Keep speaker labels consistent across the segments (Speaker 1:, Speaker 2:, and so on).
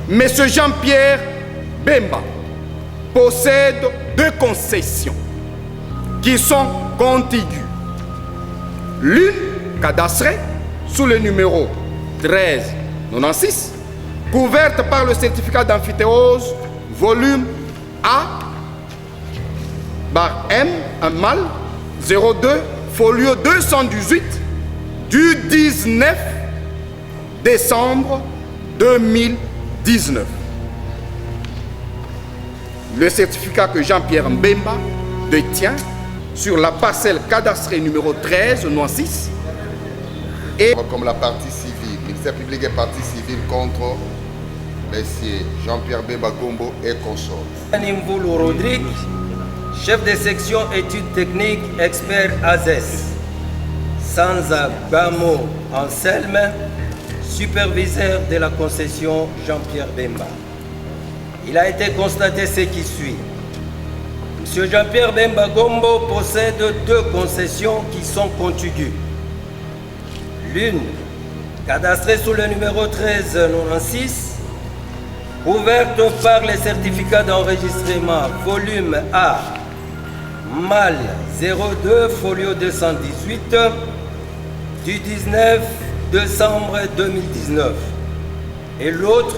Speaker 1: Monsieur Jean-Pierre Bemba possède 2 concessions qui sont contiguës. L'une cadastrée sous le numéro 1396, couverte par le certificat d'amphithéose, volume A, barre M, un mal, 02, folio 218, du 19 décembre 2019. Le certificat que Jean-Pierre Mbemba détient sur la parcelle cadastrée numéro 1396 et
Speaker 2: comme la partie civile, ministère public et partie civile contre messieurs Jean-Pierre Bemba Gombo et consorts.
Speaker 3: Nimboulou Rodrigue, chef de section études techniques, expert AZES. Sanza Bamo Anselme, superviseur de la concession Jean-Pierre Bemba. Il a été constaté ce qui suit. M. Jean-Pierre Bemba Gombo possède 2 concessions qui sont contiguës. L'une, cadastrée sous le numéro 1396, couverte par les certificats d'enregistrement volume A, mal 02, folio 218, du 19 décembre 2019. Et l'autre,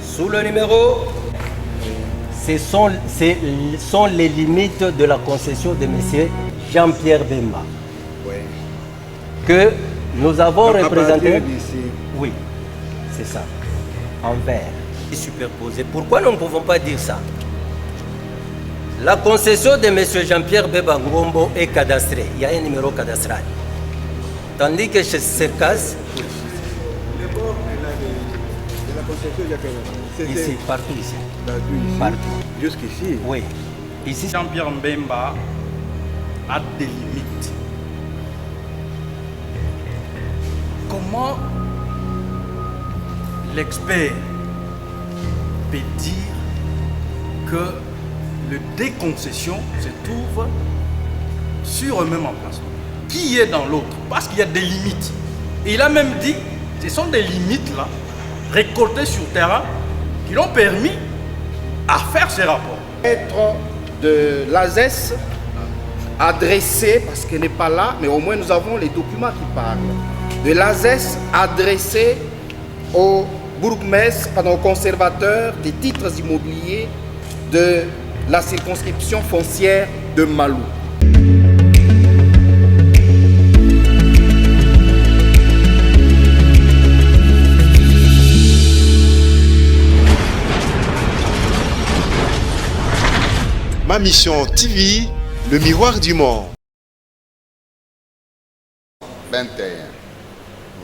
Speaker 3: sous le numéro... Ce sont les limites de la concession de M. Jean-Pierre Bemba.
Speaker 1: oui.
Speaker 3: Que nous avons représenté.
Speaker 1: D'ici.
Speaker 3: Oui, c'est ça. En vert. Superposé. Pourquoi nous ne pouvons pas dire ça? La concession de M. Jean-Pierre Bemba Ngombo est cadastrée. Il y a un numéro cadastral. Tandis que chez Cercas,
Speaker 4: Le bord de la concession,
Speaker 3: ici, partout ici.
Speaker 4: Partout. Jusqu'ici.
Speaker 3: Oui. Ici,
Speaker 5: Jean-Pierre Mbemba a des limites. Comment l'expert peut dire que le déconcession se trouve sur un même emplacement? Qui est dans l'autre? Parce qu'il y a des limites. Et il a même dit, ce sont des limites là, récoltées sur terrain, qui l'ont permis à faire ces rapports.
Speaker 1: Maître de l'AZES adressé, parce qu'elle n'est pas là, mais au moins nous avons les documents qui parlent, de l'AZES adressé au bourgmestre, au conservateur des titres immobiliers de la circonscription foncière de Malou.
Speaker 6: Ma mission TV, le miroir du monde.
Speaker 2: 21.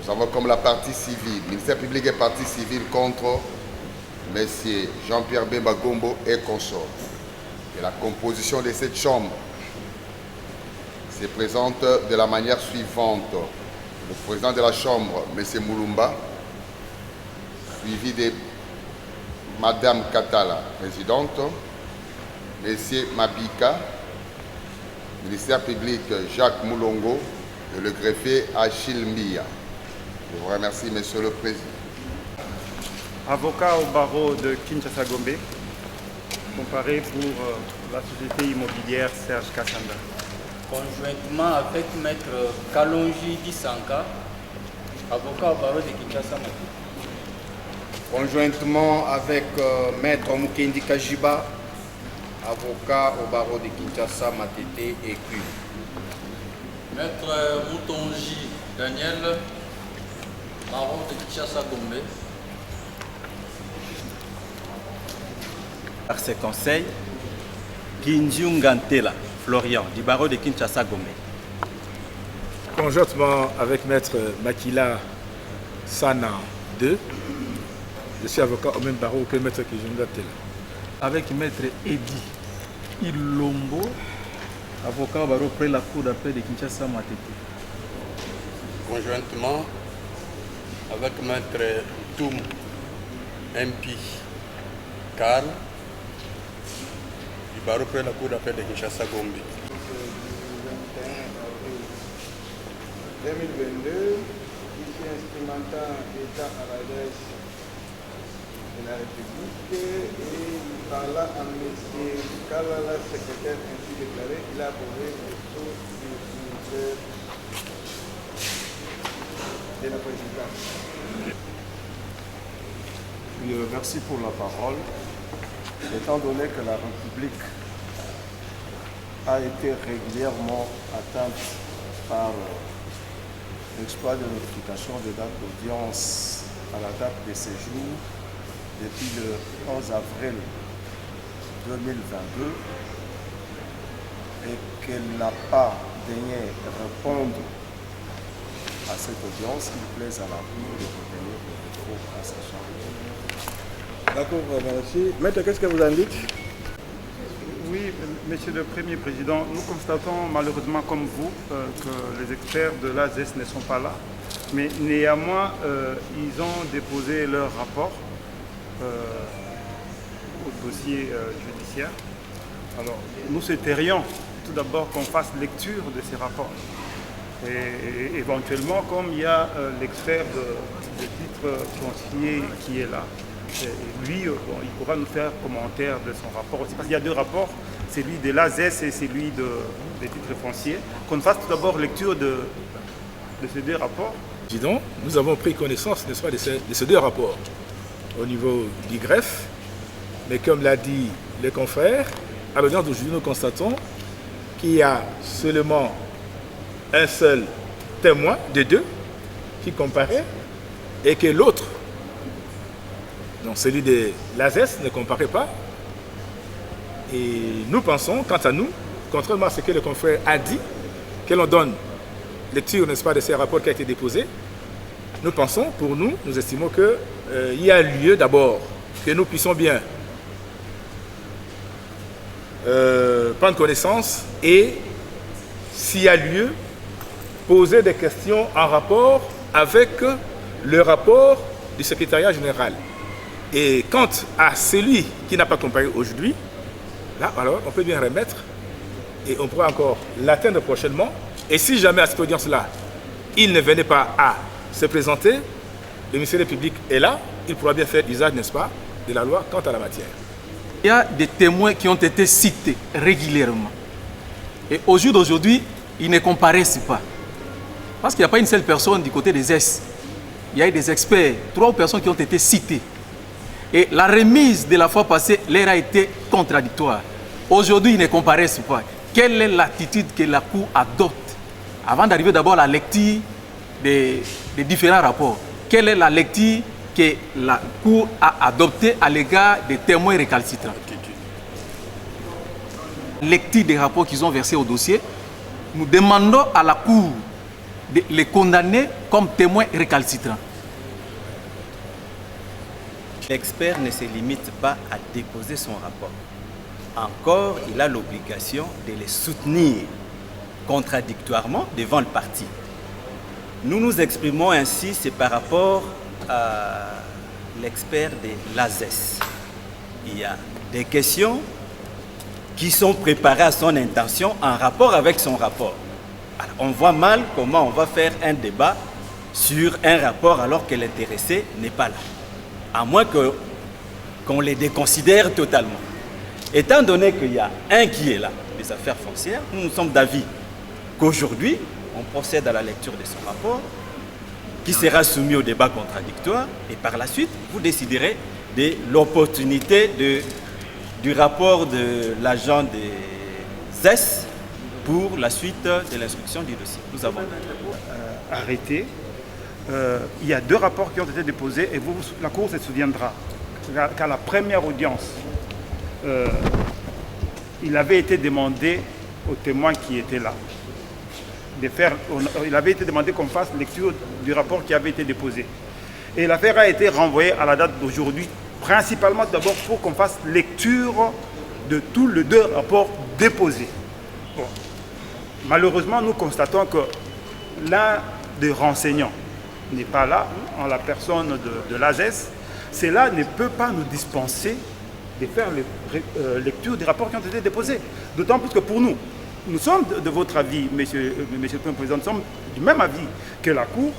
Speaker 2: Nous avons comme la partie civile, ministère public et partie civile contre messieurs Jean-Pierre Bemba Gombo et consorts. Et la composition de cette chambre se présente de la manière suivante. Le président de la chambre, M. Moulumba, suivi de Madame Katala, présidente, M. Mabika, ministère public Jacques Moulongo et le greffier Achille Mbia. Je vous remercie, Monsieur le Président.
Speaker 7: Avocat au barreau de Kinshasa-Gombe, comparé pour la société immobilière Serge Kassanda.
Speaker 8: Conjointement avec Maître Kalonji Disanka, avocat au barreau de Kinshasa-Matete.
Speaker 1: Conjointement avec Maître Mukendi Kajiba, avocat au barreau de Kinshasa, Matete et Cuivre.
Speaker 8: Maître Moutonji Daniel, barreau de Kinshasa-Gombe.
Speaker 9: Par ses conseils, Kinjungantela Florian, du barreau de Kinshasa-Gombe.
Speaker 4: Conjointement avec Maître Makila Sana 2, je suis avocat au même barreau que Maître Kijunga Tela.
Speaker 10: Avec Maître Edi Ilombo, avocat au barreau près la cour d'appel de Kinshasa Matete.
Speaker 8: Conjointement avec Maître Toum MP Karl, du barreau près la cour d'appel de Kinshasa Gombe.
Speaker 11: 2022, ici instrumentant état à l'adresse de la République et par là, à M. Kalala, secrétaire ainsi déclaré, il a approuvé le taux du ministère de la présidence.
Speaker 12: Oui, merci pour la parole. Étant donné que la République a été régulièrement atteinte par l'exploit de notification de date d'audience à la date de séjour depuis le 11 avril 2022 et qu'elle n'a pas daigné répondre à cette audience, il plaise à la Cour de retenir le recours à sa charge.
Speaker 4: D'accord, merci. Maître, qu'est-ce que vous en dites?
Speaker 7: Oui, Monsieur le Premier Président, nous constatons malheureusement comme vous que les experts de l'ASES ne sont pas là, mais néanmoins, ils ont déposé leur rapport au dossier judiciaire. Alors, nous souhaiterions tout d'abord qu'on fasse lecture de ces rapports. Et éventuellement, comme il y a l'expert de titre foncier qui est là, et lui, il pourra nous faire commentaire de son rapport aussi. Parce qu'il y a deux rapports, celui de l'ASES et celui des titres fonciers. Qu'on fasse tout d'abord lecture de ces deux rapports.
Speaker 4: Dis donc, nous avons pris connaissance, n'est-ce pas, de ces deux rapports au niveau du greffe. Mais comme l'a dit le confrère, à l'audience d'aujourd'hui, nous constatons qu'il y a seulement un seul témoin de deux qui comparait et que l'autre, donc celui de l'ASES, ne comparait pas. Et nous pensons, quant à nous, contrairement à ce que le confrère a dit, que l'on donne lecture, n'est-ce pas, de ces rapports qui ont été déposés, nous pensons, pour nous, nous estimons qu'il y a lieu d'abord que nous puissions bien prendre connaissance et, s'il y a lieu, poser des questions en rapport avec le rapport du secrétariat général. Et quant à celui qui n'a pas comparé aujourd'hui, là, alors, on peut bien remettre et on pourra encore l'atteindre prochainement. Et si jamais à cette audience-là, il ne venait pas à se présenter, le ministère public est là, il pourra bien faire usage, n'est-ce pas, de la loi quant à la matière.
Speaker 10: Il y a des témoins qui ont été cités régulièrement. Et au jour d'aujourd'hui, ils ne comparaissent pas. Parce qu'il n'y a pas une seule personne du côté des S. Il y a eu des experts, 3 personnes qui ont été citées. Et la remise de la fois passée leur a été contradictoire. Aujourd'hui, ils ne comparaissent pas. Quelle est l'attitude que la Cour adopte avant d'arriver d'abord à la lecture des différents rapports? Quelle est la lecture que la Cour a adoptée à l'égard des témoins récalcitrants? Lecture des rapports qu'ils ont versés au dossier, nous demandons à la Cour de les condamner comme témoins récalcitrants.
Speaker 9: L'expert ne se limite pas à déposer son rapport. Encore, il a l'obligation de les soutenir contradictoirement devant le parti. Nous nous exprimons ainsi, c'est par rapport à l'expert de l'ASES. Il y a des questions qui sont préparées à son intention en rapport avec son rapport. Alors, on voit mal comment on va faire un débat sur un rapport alors que l'intéressé n'est pas là. À moins qu'on les déconsidère totalement. Étant donné qu'il y a un qui est là, les affaires foncières, nous sommes d'avis qu'aujourd'hui, on procède à la lecture de son rapport, qui sera soumis au débat contradictoire, et par la suite, vous déciderez de l'opportunité du rapport de l'agent des ZES pour la suite de l'instruction du dossier. Nous avons
Speaker 7: arrêté. Il y a 2 rapports qui ont été déposés et la Cour se souviendra qu'à la première audience, il avait été demandé aux témoins qui étaient là il avait été demandé qu'on fasse lecture du rapport qui avait été déposé. Et l'affaire a été renvoyée à la date d'aujourd'hui, principalement d'abord pour qu'on fasse lecture de tous les 2 rapports déposés. Bon. Malheureusement, nous constatons que l'un des renseignants n'est pas là, en la personne de l'ASES. Cela ne peut pas nous dispenser de faire lecture des rapports qui ont été déposés. D'autant plus que pour nous, nous sommes de votre avis, monsieur le Président, nous sommes du même avis que la Cour,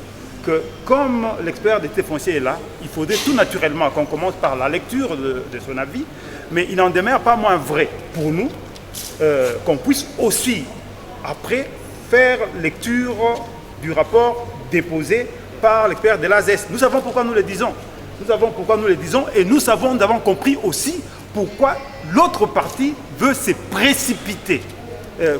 Speaker 7: que comme l'expert des titres fonciers est là, il faudrait tout naturellement qu'on commence par la lecture de son avis, mais il n'en demeure pas moins vrai pour nous qu'on puisse aussi, après, faire lecture du rapport déposé par l'expert de l'ASES. Nous savons pourquoi nous le disons. Et nous avons compris aussi pourquoi l'autre partie veut se précipiter,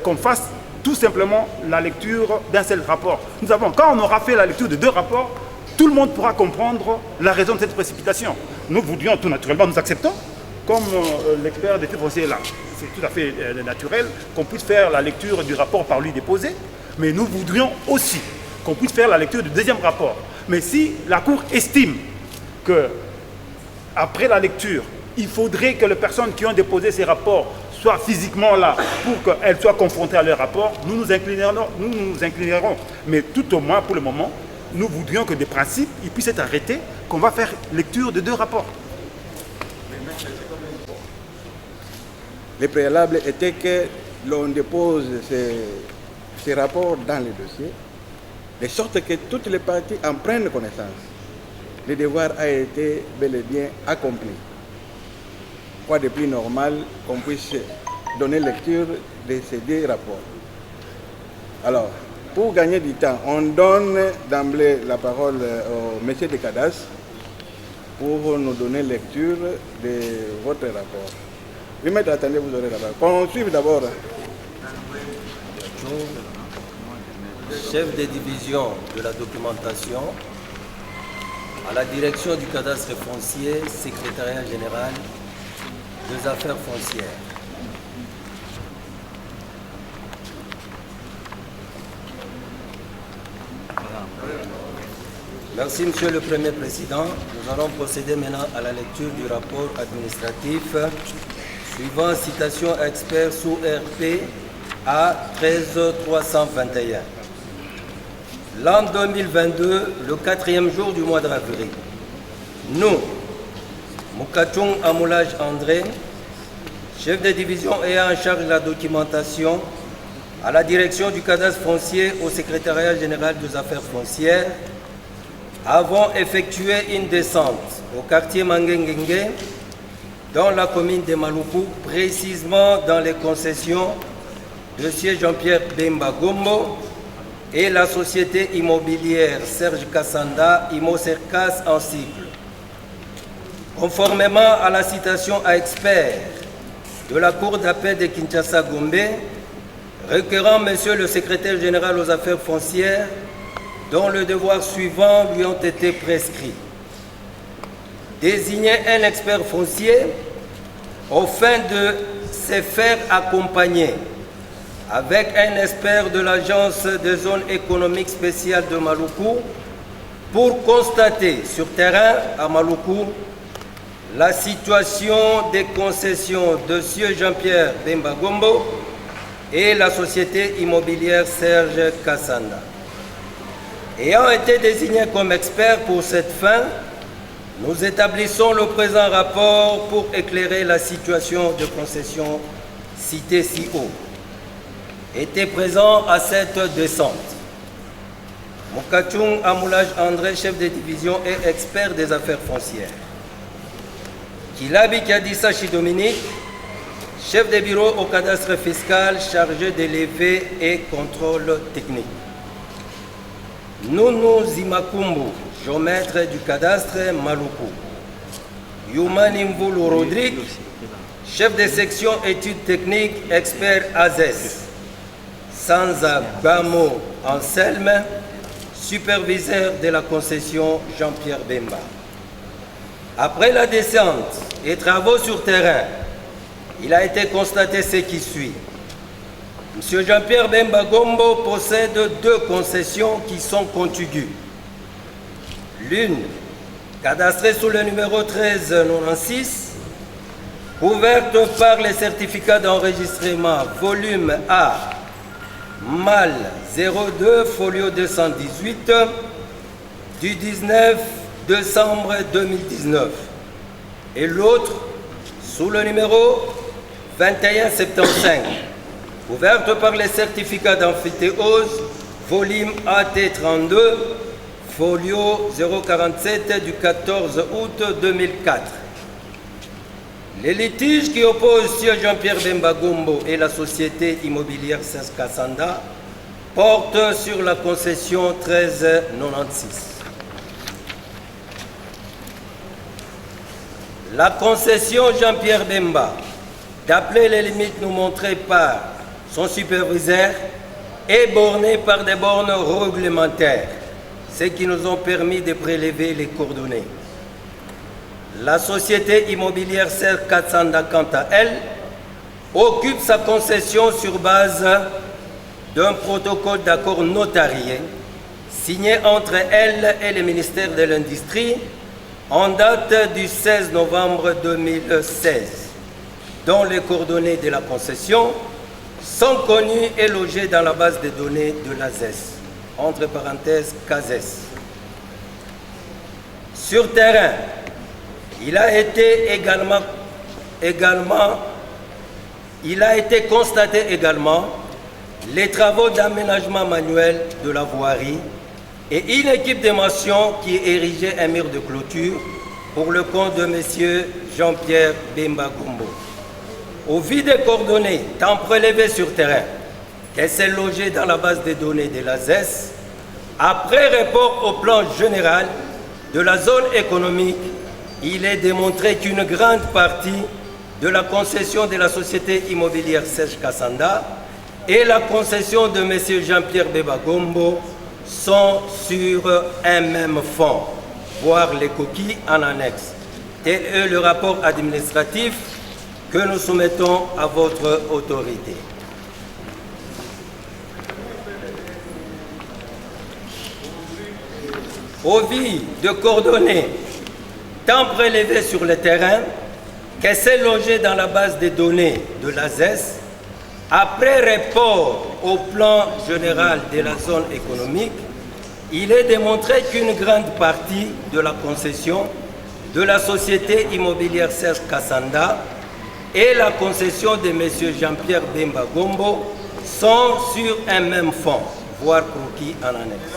Speaker 7: qu'on fasse tout simplement la lecture d'un seul rapport. Quand on aura fait la lecture de 2 rapports, tout le monde pourra comprendre la raison de cette précipitation. Nous voudrions tout naturellement, nous acceptons, comme l'expert des titres fonciers est là. C'est tout à fait naturel qu'on puisse faire la lecture du rapport par lui déposé, mais nous voudrions aussi qu'on puisse faire la lecture du 2e rapport. Mais si la Cour estime que, après la lecture, il faudrait que les personnes qui ont déposé ces rapports soient physiquement là pour qu'elles soient confrontées à leur rapport, nous nous inclinerons. Mais tout au moins, pour le moment, nous voudrions que des principes puissent être arrêtés, qu'on va faire lecture de 2 rapports.
Speaker 11: Le préalable était que l'on dépose ces rapports dans les dossiers, de sorte que toutes les parties en prennent connaissance. Le devoir a été bel et bien accompli. Quoi de plus normal qu'on puisse donner lecture de ces 2 rapports. Alors, pour gagner du temps, on donne d'emblée la parole au monsieur de Cadastre pour nous donner lecture de votre rapport. Oui, maître, attendez, vous aurez la parole. Qu'on suive d'abord.
Speaker 3: Chef de division de la documentation, à la direction du cadastre foncier, secrétariat général des affaires foncières. Merci, Monsieur le Premier Président. Nous allons procéder maintenant à la lecture du rapport administratif suivant citation expert sous RP A 13321. L'an 2022, le 4e jour du mois d'avril, nous, Mukachung Amoulage André, chef de division ayant en charge de la documentation, à la direction du cadastre foncier au secrétariat général des affaires foncières, avons effectué une descente au quartier Mangengengue, dans la commune de Maluku, précisément dans les concessions de M. Jean-Pierre Bemba Gombo et la société immobilière Serge Kassanda, Imo-Cercas en cycle. Conformément à la citation à expert de la Cour d'appel de Kinshasa-Gombe, requérant Monsieur le secrétaire général aux affaires foncières, dont le devoir suivant lui ont été prescrits. Désigner un expert foncier afin de se faire accompagner avec un expert de l'Agence des zones économiques spéciales de Maluku pour constater sur terrain à Maluku la situation des concessions de M. Jean-Pierre Bemba Gombo et la société immobilière Serge Kassanda. Ayant été désignés comme experts pour cette fin, nous établissons le présent rapport pour éclairer la situation de concession citée si haut. Était présent à cette descente Mukachung Amoulage André, chef de division et expert des affaires foncières. Kilabi Kadissa Dominique, chef de bureau au cadastre fiscal chargé d'élever et contrôle technique. Nounou Zimakumbu, géomètre du cadastre Maluku. Youmani Mvulu Rodrigue, chef de section études techniques, expert ASES. Sanza Bamo Anselme, superviseur de la concession Jean-Pierre Bemba. Après la descente et travaux sur terrain, il a été constaté ce qui suit. M. Jean-Pierre Bemba Gombo possède 2 concessions qui sont contiguës. L'une, cadastrée sous le numéro 1396, couverte par les certificats d'enregistrement volume A, MAL 02, folio 218, du 19 décembre 2019. Et l'autre, sous le numéro 2175, couverte par les certificats d'amphithéose, volume AT32, folio 047 du 14 août 2004. Les litiges qui opposent M. Jean-Pierre Bemba Gombo et la société immobilière Serge Kassanda portent sur la concession 1396. La concession Jean-Pierre Bemba, d'après les limites nous montrées par son superviseur, est bornée par des bornes réglementaires, ce qui nous ont permis de prélever les coordonnées. La société immobilière Serge Kassanda, quant à elle, occupe sa concession sur base d'un protocole d'accord notarié signé entre elle et le ministère de l'Industrie en date du 16 novembre 2016, dont les coordonnées de la concession sont connues et logées dans la base de données de l'ASES, entre parenthèses CASES. Sur terrain, il a été constaté également les travaux d'aménagement manuel de la voirie et une équipe de maçons qui érigeait un mur de clôture pour le compte de M. Jean-Pierre Bemba Gombo. Au vu des coordonnées tant prélevées sur terrain qu'elles sont logées dans la base de données de l'ASES, après report au plan général de la zone économique, il est démontré qu'une grande partie de la concession de la société immobilière Serge Kassanda et la concession de M. Jean-Pierre Bemba Gombo sont sur un même fonds, voire les coquilles en annexe. Tel est le rapport administratif que nous soumettons à votre autorité. Au vu de coordonnées tant prélevées sur le terrain qu'elles sont logées dans la base de données de l'ASES, après report au plan général de la zone économique, il est démontré qu'une grande partie de la concession de la société immobilière Serge Kassanda et la concession de M. Jean-Pierre Bemba Gombo sont sur un même fonds, voire croquis en annexe.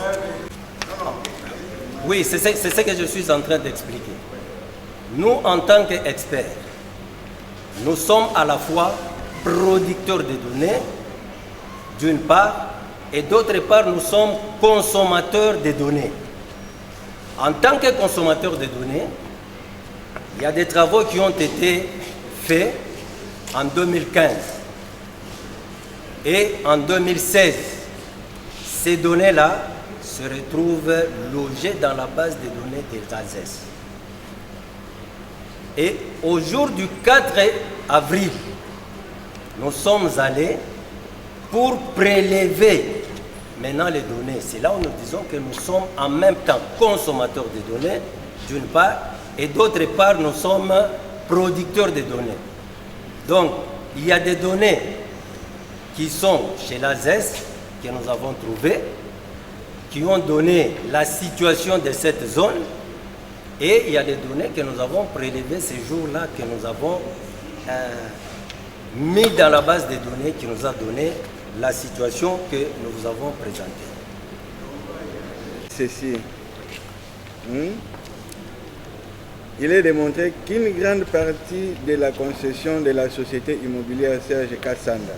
Speaker 3: Oui, c'est ce que je suis en train d'expliquer. Nous, en tant qu'experts, nous sommes à la fois producteurs de données, d'une part, et d'autre part, nous sommes consommateurs de données. En tant que consommateurs de données, il y a des travaux qui ont été faits en 2015 et en 2016. Ces données-là se retrouvent logées dans la base de données des ASES. Et au jour du 4 avril, nous sommes allés pour prélever maintenant les données. C'est là où nous disons que nous sommes en même temps consommateurs de données, d'une part, et d'autre part, nous sommes producteurs de données. Donc, il y a des données qui sont chez l'ASES, que nous avons trouvées, qui ont donné la situation de cette zone, et il y a des données que nous avons prélevées ces jours-là, que nous avons mis dans la base de données qui nous a donné la situation que nous vous avons présentée.
Speaker 11: Ceci. Il est démontré qu'une grande partie de la concession de la société immobilière Serge Kassanda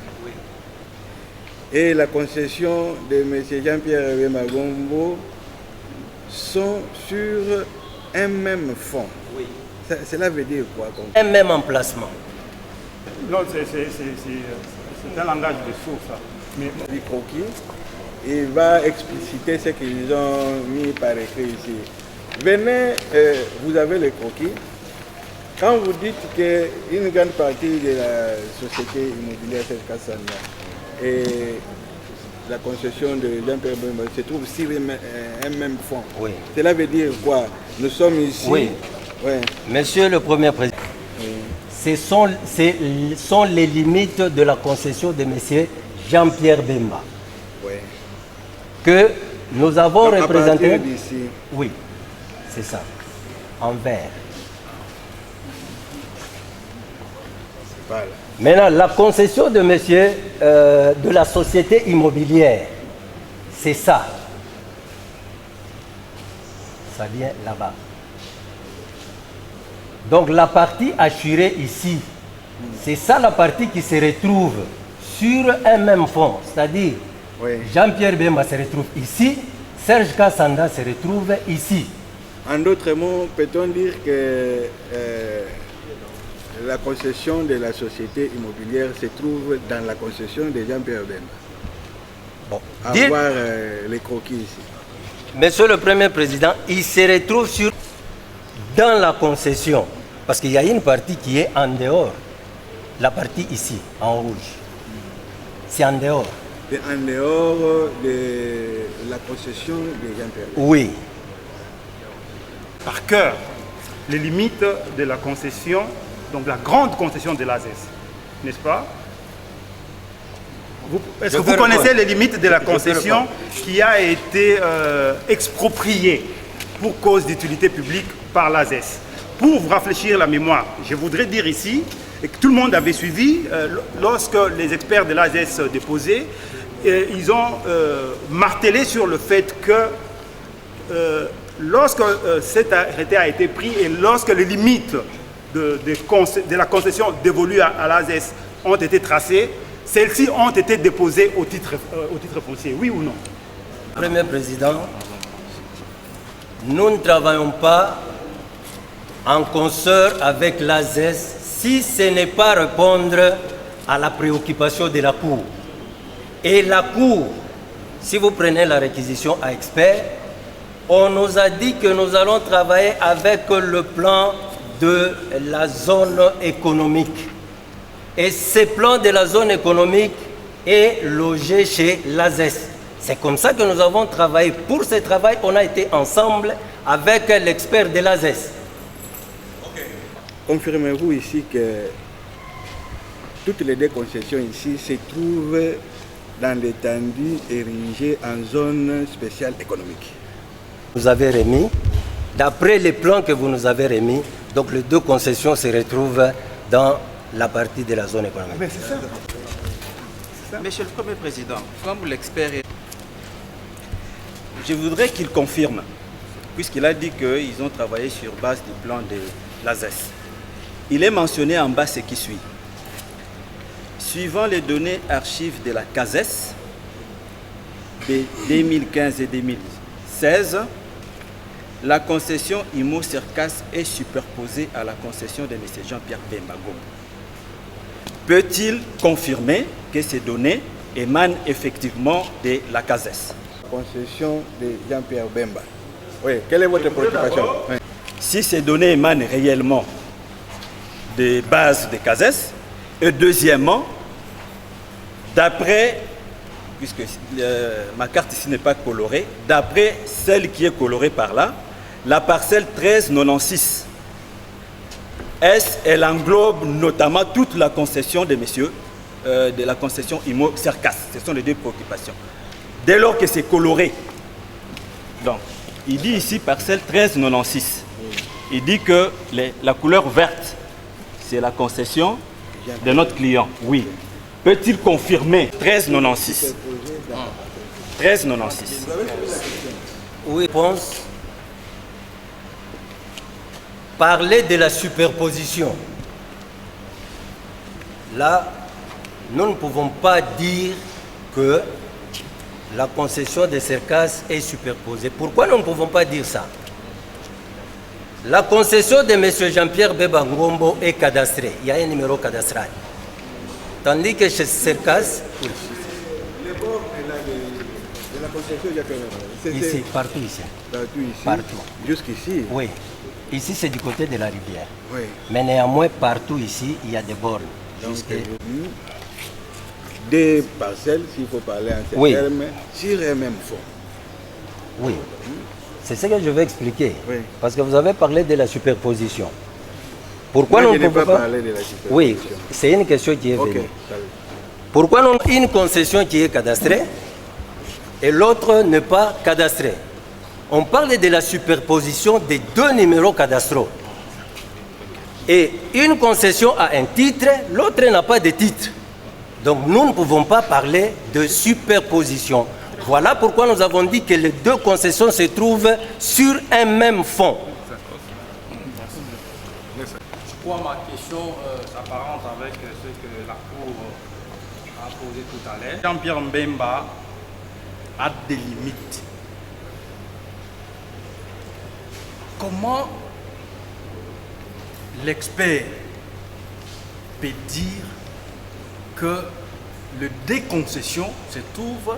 Speaker 11: et la concession de M. Jean-Pierre Bemba Gombo sont sur un même fonds.
Speaker 3: Oui.
Speaker 11: Cela veut dire quoi?
Speaker 3: Un même emplacement.
Speaker 7: Non, c'est un langage de source. Ça. Mais...
Speaker 11: Du croquis, il va expliciter ce qu'ils ont mis par écrit ici. Venez, vous avez le croquis. Quand vous dites qu'une grande partie de la société immobilière Serge Kassanda et la concession de Jean-Pierre Bemba se trouve sur un même fonds.
Speaker 3: Oui.
Speaker 11: Cela veut dire quoi? Nous sommes ici.
Speaker 3: Oui.
Speaker 11: Ouais.
Speaker 3: Monsieur le Premier Président, ce sont les limites de la concession de M. Jean-Pierre Bemba.
Speaker 11: Oui.
Speaker 3: Que nous avons
Speaker 11: donc,
Speaker 3: représenté.
Speaker 11: À partir d'ici.
Speaker 3: Oui, c'est ça. En vert.
Speaker 11: Voilà.
Speaker 3: Maintenant, la concession de monsieur, de la société immobilière, c'est ça. ça vient là-bas. Donc la partie assurée ici, c'est ça la partie qui se retrouve sur un même fond. C'est-à-dire, Jean-Pierre Bemba se retrouve ici, Serge Kassanda se retrouve ici.
Speaker 11: En d'autres mots, peut-on dire que la concession de la société immobilière se trouve dans la concession de Jean-Pierre Bemba?
Speaker 3: Bon.
Speaker 11: Avoir les croquis ici.
Speaker 3: Monsieur le Premier Président, il se retrouve dans la concession. Parce qu'il y a une partie qui est en dehors. La partie ici, en rouge. C'est en dehors.
Speaker 11: C'est en dehors de la concession de Jean-Pierre Bemba.
Speaker 3: Oui.
Speaker 7: Par cœur, les limites de la concession, donc la grande concession de l'ASES, n'est-ce pas? Est-ce que vous connaissez les limites de la concession qui a été expropriée pour cause d'utilité publique par l'ASES? Pour vous rafraîchir la mémoire, je voudrais dire ici, et que tout le monde avait suivi, lorsque les experts de l'ASES déposaient, ils ont martelé sur le fait que lorsque cet arrêté a été pris et lorsque les limites de la concession dévolue à l'ASES ont été tracées, celles-ci ont été déposées au titre foncier, oui ou non?
Speaker 3: Premier Président, nous ne travaillons pas en concert avec l'ASES si ce n'est pas répondre à la préoccupation de la Cour. Et la Cour, si vous prenez la réquisition à expert, on nous a dit que nous allons travailler avec le plan de la zone économique. Et ce plan de la zone économique est logé chez l'ASES. C'est comme ça que nous avons travaillé. Pour ce travail, on a été ensemble avec l'expert de l'ASES.
Speaker 11: Confirmez-vous ici que toutes les deux concessions ici se trouvent dans l'étendue érigée en zone spéciale économique?
Speaker 3: Vous avez remis, d'après les plans que vous nous avez remis, donc les deux concessions se retrouvent dans la partie de la zone économique.
Speaker 9: Mais c'est ça. Monsieur le Premier Président, comme l'expert, je voudrais qu'il confirme, puisqu'il a dit qu'ils ont travaillé sur base du plan de l'ASES. Il est mentionné en bas ce qui suit. Suivant les données archives de la CASES de 2015 et 2016, la concession IMO Cercas est superposée à la concession de M. Jean-Pierre Bemba Gombo. Peut-il confirmer que ces données émanent effectivement de la CASES?
Speaker 11: Concession de Jean-Pierre Bemba. Oui, quelle est votre préoccupation? Oui.
Speaker 9: Si ces données émanent réellement des bases de CASES, et deuxièmement, d'après, puisque ma carte ici n'est pas colorée, d'après celle qui est colorée par là, la parcelle 1396, elle englobe notamment toute la concession de messieurs, de la concession IMO Cercas. Ce sont les deux préoccupations. Dès lors que c'est coloré, donc, il dit ici parcelle 1396, il dit que la couleur verte, c'est la concession de notre client. Oui. Peut-il confirmer 1396? 1396.
Speaker 3: Oui, je pense. Parler de la superposition. Là, nous ne pouvons pas dire que la concession de Cercas est superposée. Pourquoi nous ne pouvons pas dire ça? La concession de M. Jean-Pierre Bemba Gombo est cadastrée. Il y a un numéro cadastral. Tandis que chez Cercas... Oui.
Speaker 11: Le bord de la concession Jean-Pierre Bemba.
Speaker 3: Ici, partout ici.
Speaker 11: Partout ici.
Speaker 3: Partout.
Speaker 11: Jusqu'ici.
Speaker 3: Oui. Ici, c'est du côté de la rivière.
Speaker 11: Oui.
Speaker 3: Mais néanmoins, partout ici, il y a des bornes.
Speaker 11: Donc, des parcelles, s'il faut parler en ces termes, sur un même fond.
Speaker 3: Oui. C'est ce que je vais expliquer.
Speaker 11: Oui.
Speaker 3: Parce que vous avez parlé de la superposition. Pourquoi
Speaker 11: Moi,
Speaker 3: nous ne pouvons pas
Speaker 11: parler de la superposition?
Speaker 3: Oui, c'est une question qui est venue. Pourquoi non une concession qui est cadastrée et l'autre n'est pas cadastrée? On parle de la superposition des deux numéros cadastraux. Et une concession a un titre, l'autre n'a pas de titre. Donc nous ne pouvons pas parler de superposition. Voilà pourquoi nous avons dit que les deux concessions se trouvent sur un même fond.
Speaker 5: Je crois que ma question s'apparente avec ce que la Cour a posé tout à l'heure. Jean-Pierre Mbemba a des limites. Comment l'expert peut dire que le déconcession se trouve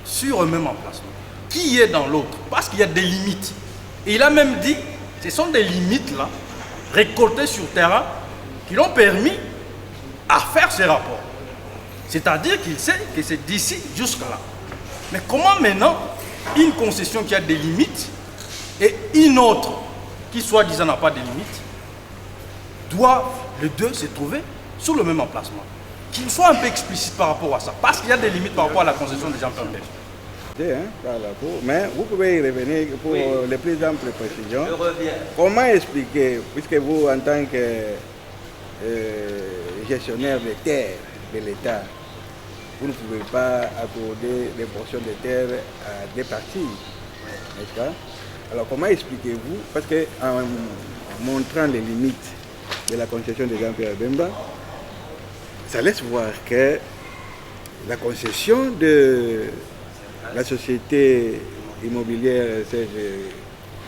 Speaker 5: sur un même emplacement? Qui est dans l'autre? Parce qu'il y a des limites. Et il a même dit, ce sont des limites là, récoltées sur terrain, qui l'ont permis à faire ces rapports. C'est-à-dire qu'il sait que c'est d'ici jusqu'à là. Mais comment maintenant, une concession qui a des limites et une autre qui soi-disant n'a pas de limites, doivent les deux se trouver sur le même emplacement? Qu'il soit un peu explicite par rapport à ça, parce qu'il y a des limites par rapport à la concession des Jean-Pierre Mbemba.
Speaker 11: Mais vous pouvez y revenir pour les plus amples précisions.
Speaker 3: Je reviens.
Speaker 11: Comment expliquer, puisque vous, en tant que gestionnaire des terres de l'État, vous ne pouvez pas accorder des portions de terre à des parties, n'est-ce pas? Alors comment expliquez-vous, parce qu'en montrant les limites de la concession de Jean-Pierre Mbemba, ça laisse voir que la concession de la société immobilière Serge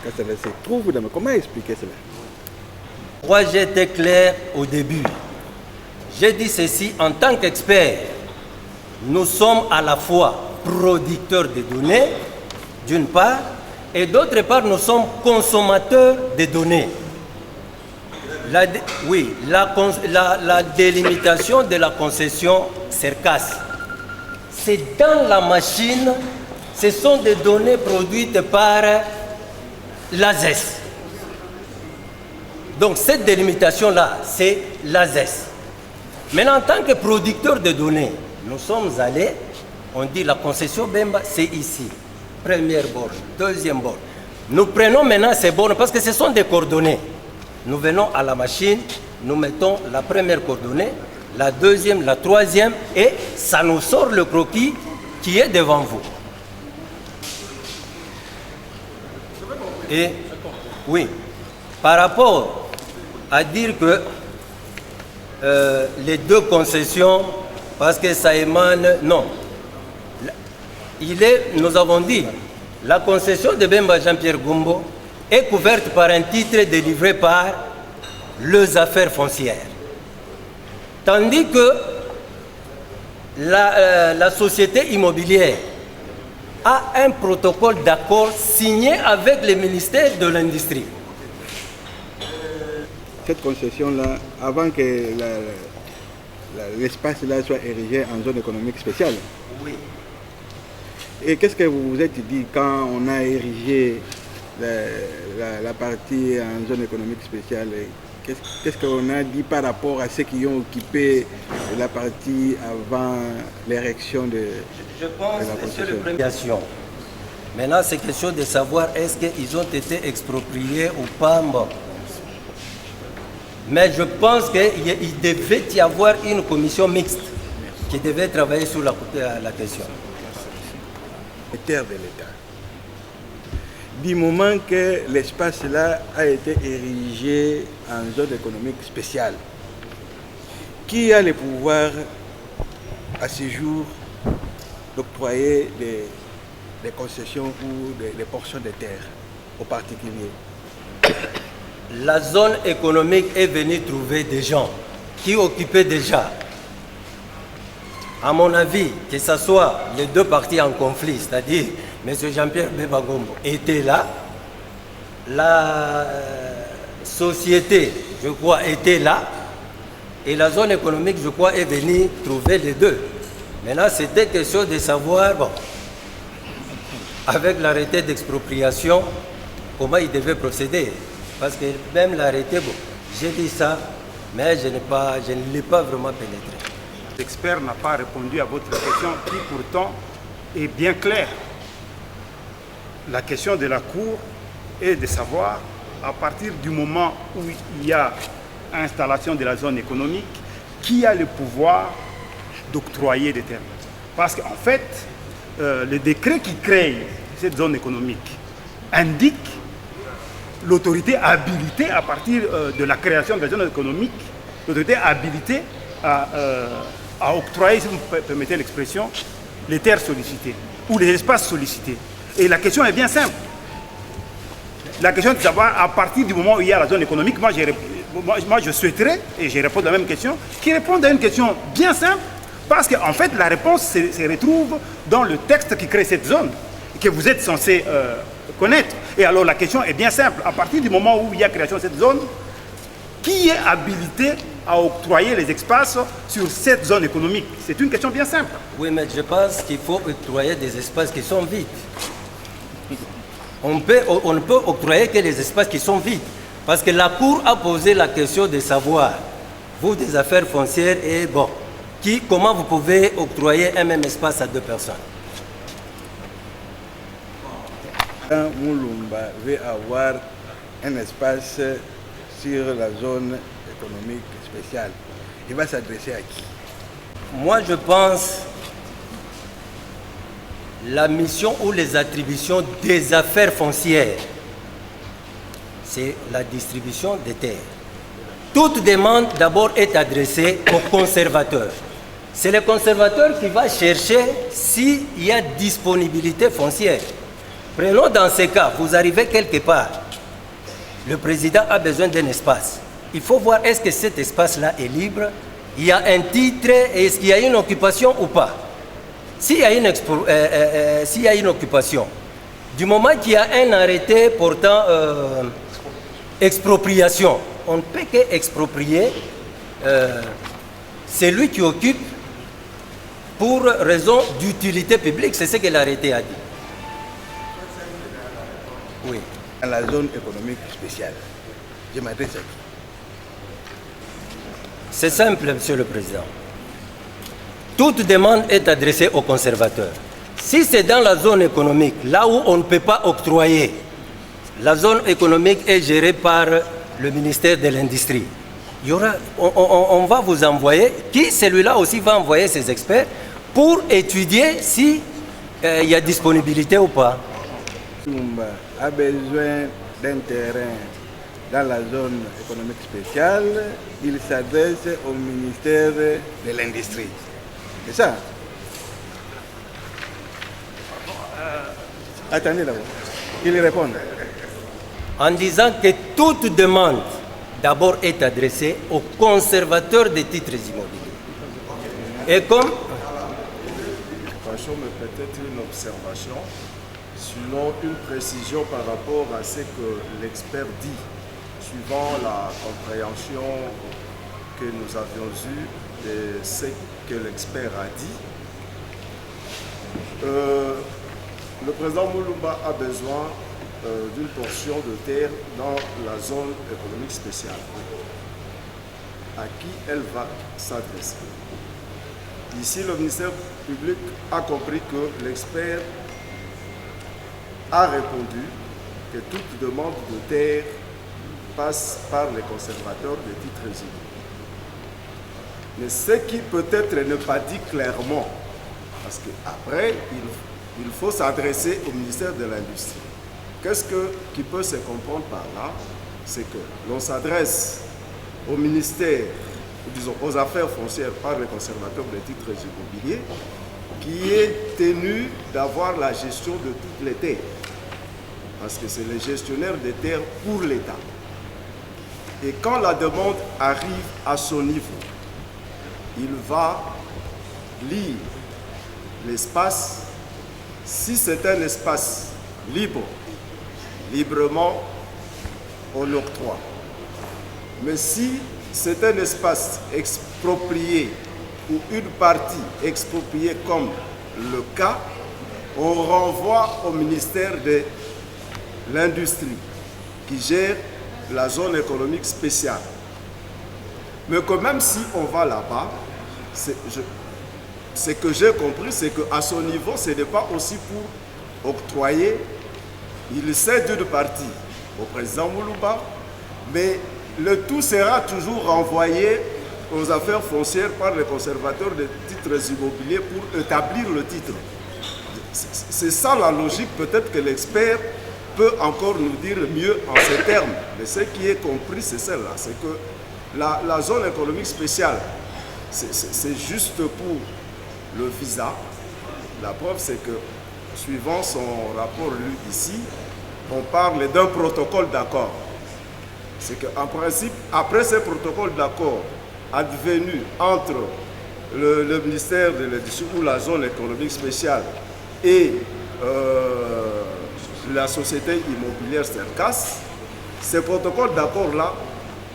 Speaker 11: Kassala se trouve dans... Comment expliquer cela?
Speaker 3: Moi, j'étais clair au début. J'ai dit ceci en tant qu'expert. Nous sommes à la fois producteurs de données, d'une part, et d'autre part, nous sommes consommateurs de données. La délimitation de la concession CERCAS, c'est dans la machine, ce sont des données produites par l'ASES. Donc cette délimitation-là, c'est l'ASES. Maintenant, en tant que producteur de données, nous sommes allés, on dit la concession Bemba, c'est ici. Première borne, deuxième borne. Nous prenons maintenant ces bornes parce que ce sont des coordonnées. Nous venons à la machine, nous mettons la première coordonnée, la deuxième, la troisième, et ça nous sort le croquis qui est devant vous. Et oui, par rapport à dire que les deux concessions, parce que ça émane, non. Nous avons dit, la concession de Bemba Jean-Pierre Gombo est couverte par un titre délivré par les affaires foncières. Tandis que la société immobilière a un protocole d'accord signé avec le ministère de l'Industrie.
Speaker 11: Cette concession-là, avant que l'espace-là soit érigé en zone économique spéciale.
Speaker 3: Oui.
Speaker 11: Et qu'est-ce que vous vous êtes dit quand on a érigé la partie en zone économique spéciale? Qu'est-ce qu'on a dit par rapport à ceux qui ont occupé la partie avant l'érection de
Speaker 3: Je pense
Speaker 11: la
Speaker 3: que c'est le
Speaker 11: concession?
Speaker 3: premier. Maintenant, c'est question de savoir est-ce qu'ils ont été expropriés ou pas. Bon. Mais je pense qu'il devait y avoir une commission mixte qui devait travailler sur la question.
Speaker 11: Les terres de l'État. Du moment que l'espace-là a été érigé en zone économique spéciale, qui a le pouvoir à ce jour d'octroyer des concessions ou des portions de terre aux particuliers?
Speaker 3: La zone économique est venue trouver des gens qui occupaient déjà. À mon avis, que ce soit les deux parties en conflit, c'est-à-dire M. Jean-Pierre Mbemba Gombo était là, la société, je crois, était là, et la zone économique, je crois, est venue trouver les deux. Maintenant, c'était question de savoir, bon, avec l'arrêté d'expropriation, comment il devait procéder. Parce que même l'arrêté, bon, j'ai dit ça, mais je ne l'ai pas vraiment pénétré.
Speaker 7: L'expert n'a pas répondu à votre question qui pourtant est bien claire. La question de la Cour est de savoir, à partir du moment où il y a installation de la zone économique, qui a le pouvoir d'octroyer des terres. Parce qu'en fait, le décret qui crée cette zone économique indique l'autorité habilitée à partir de la création de la zone économique, l'autorité habilitée à octroyer, si vous me permettez l'expression, les terres sollicitées ou les espaces sollicités. Et la question est bien simple. La question est de savoir, à partir du moment où il y a la zone économique, moi je souhaiterais, et je réponds à la même question, qui répondent à une question bien simple, parce qu'en fait la réponse se retrouve dans le texte qui crée cette zone, que vous êtes censé connaître. Et alors la question est bien simple. À partir du moment où il y a création de cette zone, qui est habilité à octroyer les espaces sur cette zone économique? C'est une question bien simple.
Speaker 3: Oui, mais je pense qu'il faut octroyer des espaces qui sont vides. On ne peut octroyer que les espaces qui sont vides. Parce que la Cour a posé la question de savoir, vous des affaires foncières, et bon, comment vous pouvez octroyer un même espace à deux personnes?
Speaker 11: Mulumba veut avoir un espace sur la zone économique spéciale. Il va s'adresser à qui?
Speaker 3: Moi, je pense la mission ou les attributions des affaires foncières, c'est la distribution des terres. Toute demande d'abord est adressée au conservateur. C'est le conservateur qui va chercher s'il y a disponibilité foncière. Prenons dans ces cas, vous arrivez quelque part, le président a besoin d'un espace. Il faut voir est-ce que cet espace-là est libre, il y a un titre, est-ce qu'il y a une occupation ou pas. S'il y a une occupation, du moment qu'il y a un arrêté portant expropriation, on ne peut qu'exproprier celui qui occupe pour raison d'utilité publique. C'est ce que l'arrêté a dit. Oui.
Speaker 11: Dans la zone économique spéciale, je m'adresse à qui?
Speaker 3: C'est simple, Monsieur le Président. Toute demande est adressée aux conservateurs. Si c'est dans la zone économique, là où on ne peut pas octroyer, la zone économique est gérée par le ministère de l'Industrie. On va vous envoyer, celui-là aussi va envoyer ses experts pour étudier si il y a disponibilité ou pas.
Speaker 11: Mulumba a besoin d'un terrain dans la zone économique spéciale, il s'adresse au ministère de l'Industrie. C'est ça? Attendez d'abord, qu'il réponde.
Speaker 3: En disant que toute demande d'abord est adressée aux conservateurs des titres immobiliers. Et comme...
Speaker 12: Peut-être une observation, sinon une précision par rapport à ce que l'expert dit, suivant la compréhension que nous avions eue de ce que l'expert a dit. Le président Mulumba a besoin d'une portion de terre dans la zone économique spéciale. À qui elle va s'adresser? Ici, le ministère public a compris que l'expert a répondu que toute demande de terre passe par les conservateurs des titres immobiliers. Mais ce qui peut-être n'est pas dit clairement, parce qu'après, il faut s'adresser au ministère de l'Industrie. Qu'est-ce qui peut se comprendre par là? C'est que l'on s'adresse au ministère, disons aux affaires foncières par les conservateurs des titres immobiliers, qui est tenu d'avoir la gestion de toutes les terres. Parce que c'est le gestionnaire des terres pour l'État. Et quand la demande arrive à son niveau, il va lire l'espace. Si c'est un espace libre, librement, on octroie. Mais si c'est un espace exproprié ou une partie expropriée comme le cas, on renvoie au ministère de l'Industrie qui gère la zone économique spéciale. Mais que même si on va là-bas, ce que j'ai compris, c'est qu'à son niveau, ce n'est pas aussi pour octroyer. Il cède une partie au président Mulumba, mais le tout sera toujours renvoyé aux affaires foncières par les conservateurs des titres immobiliers pour établir le titre. C'est ça la logique, peut-être que l'expert peut encore nous dire mieux en ces termes. Mais ce qui est compris, c'est celle-là, c'est que la zone économique spéciale, c'est juste pour le visa. La preuve, c'est que, suivant son rapport lu ici, on parle d'un protocole d'accord. C'est qu'en principe, après ce protocole d'accord advenu entre le ministère de l'Industrie ou la zone économique spéciale et la société immobilière Cercas, ce protocole d'accord-là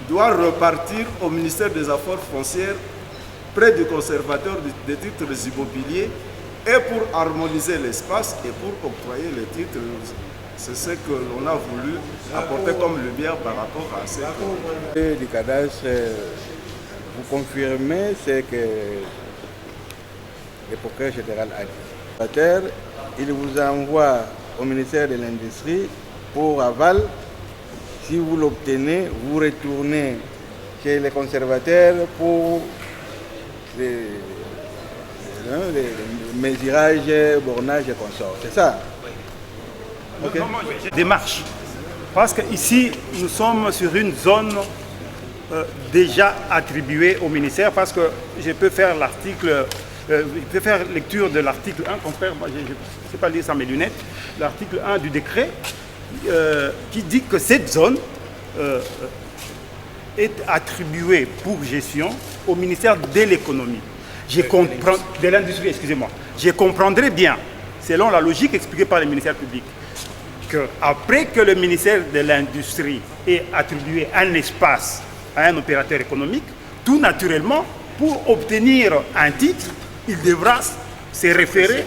Speaker 12: doit repartir au ministère des Affaires foncières près du conservateur des titres immobiliers et pour harmoniser l'espace et pour octroyer les titres. C'est ce que l'on a voulu apporter comme lumière par rapport à ces
Speaker 11: cours. Du cadastre, vous confirmez ce que le procureur général a dit. Il vous envoie au ministère de l'Industrie pour aval. Si vous l'obtenez, vous retournez chez les conservateurs pour les mesurages, bornages et consorts. C'est ça?
Speaker 7: Okay. Démarche. Parce qu'ici, nous sommes sur une zone déjà attribuée au ministère, parce que je peux faire l'article, je peux faire lecture de l'article 1, confrère, moi je ne sais pas lire sans mes lunettes, l'article 1 du décret, qui dit que cette zone est attribuée pour gestion au ministère de l'économie. De l'industrie, excusez-moi. Je comprendrai bien, selon la logique expliquée par le ministère public, qu'après que le ministère de l'Industrie ait attribué un espace à un opérateur économique, tout naturellement, pour obtenir un titre, il devra se référer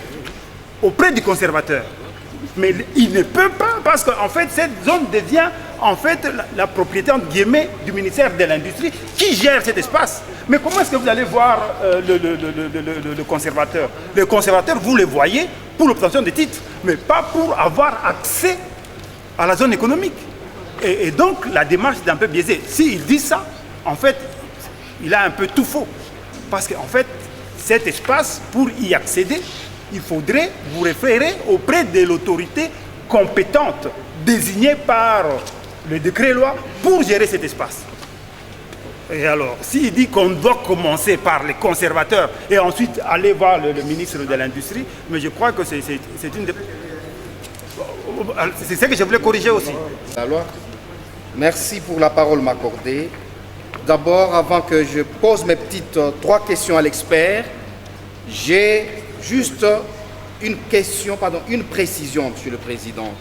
Speaker 7: auprès du conservateur. Mais il ne peut pas, parce qu'en fait, cette zone devient en fait la propriété entre guillemets du ministère de l'Industrie qui gère cet espace. Mais comment est-ce que vous allez voir le conservateur? Le conservateur, vous le voyez pour l'obtention des titres, mais pas pour avoir accès à la zone économique. Et donc, la démarche est un peu biaisée. S'il dit ça, en fait, il a un peu tout faux. Parce qu'en fait, cet espace, pour y accéder, il faudrait vous référer auprès de l'autorité compétente désignée par le décret-loi pour gérer cet espace. Et alors, s'il dit qu'on doit commencer par les conservateurs et ensuite aller voir le ministre de l'Industrie, mais je crois que c'est ce que je voulais corriger aussi.
Speaker 1: Alors, merci pour la parole m'accordée. D'abord, avant que je pose mes petites 3 questions à l'expert, j'ai juste une question, une précision, Monsieur le Président,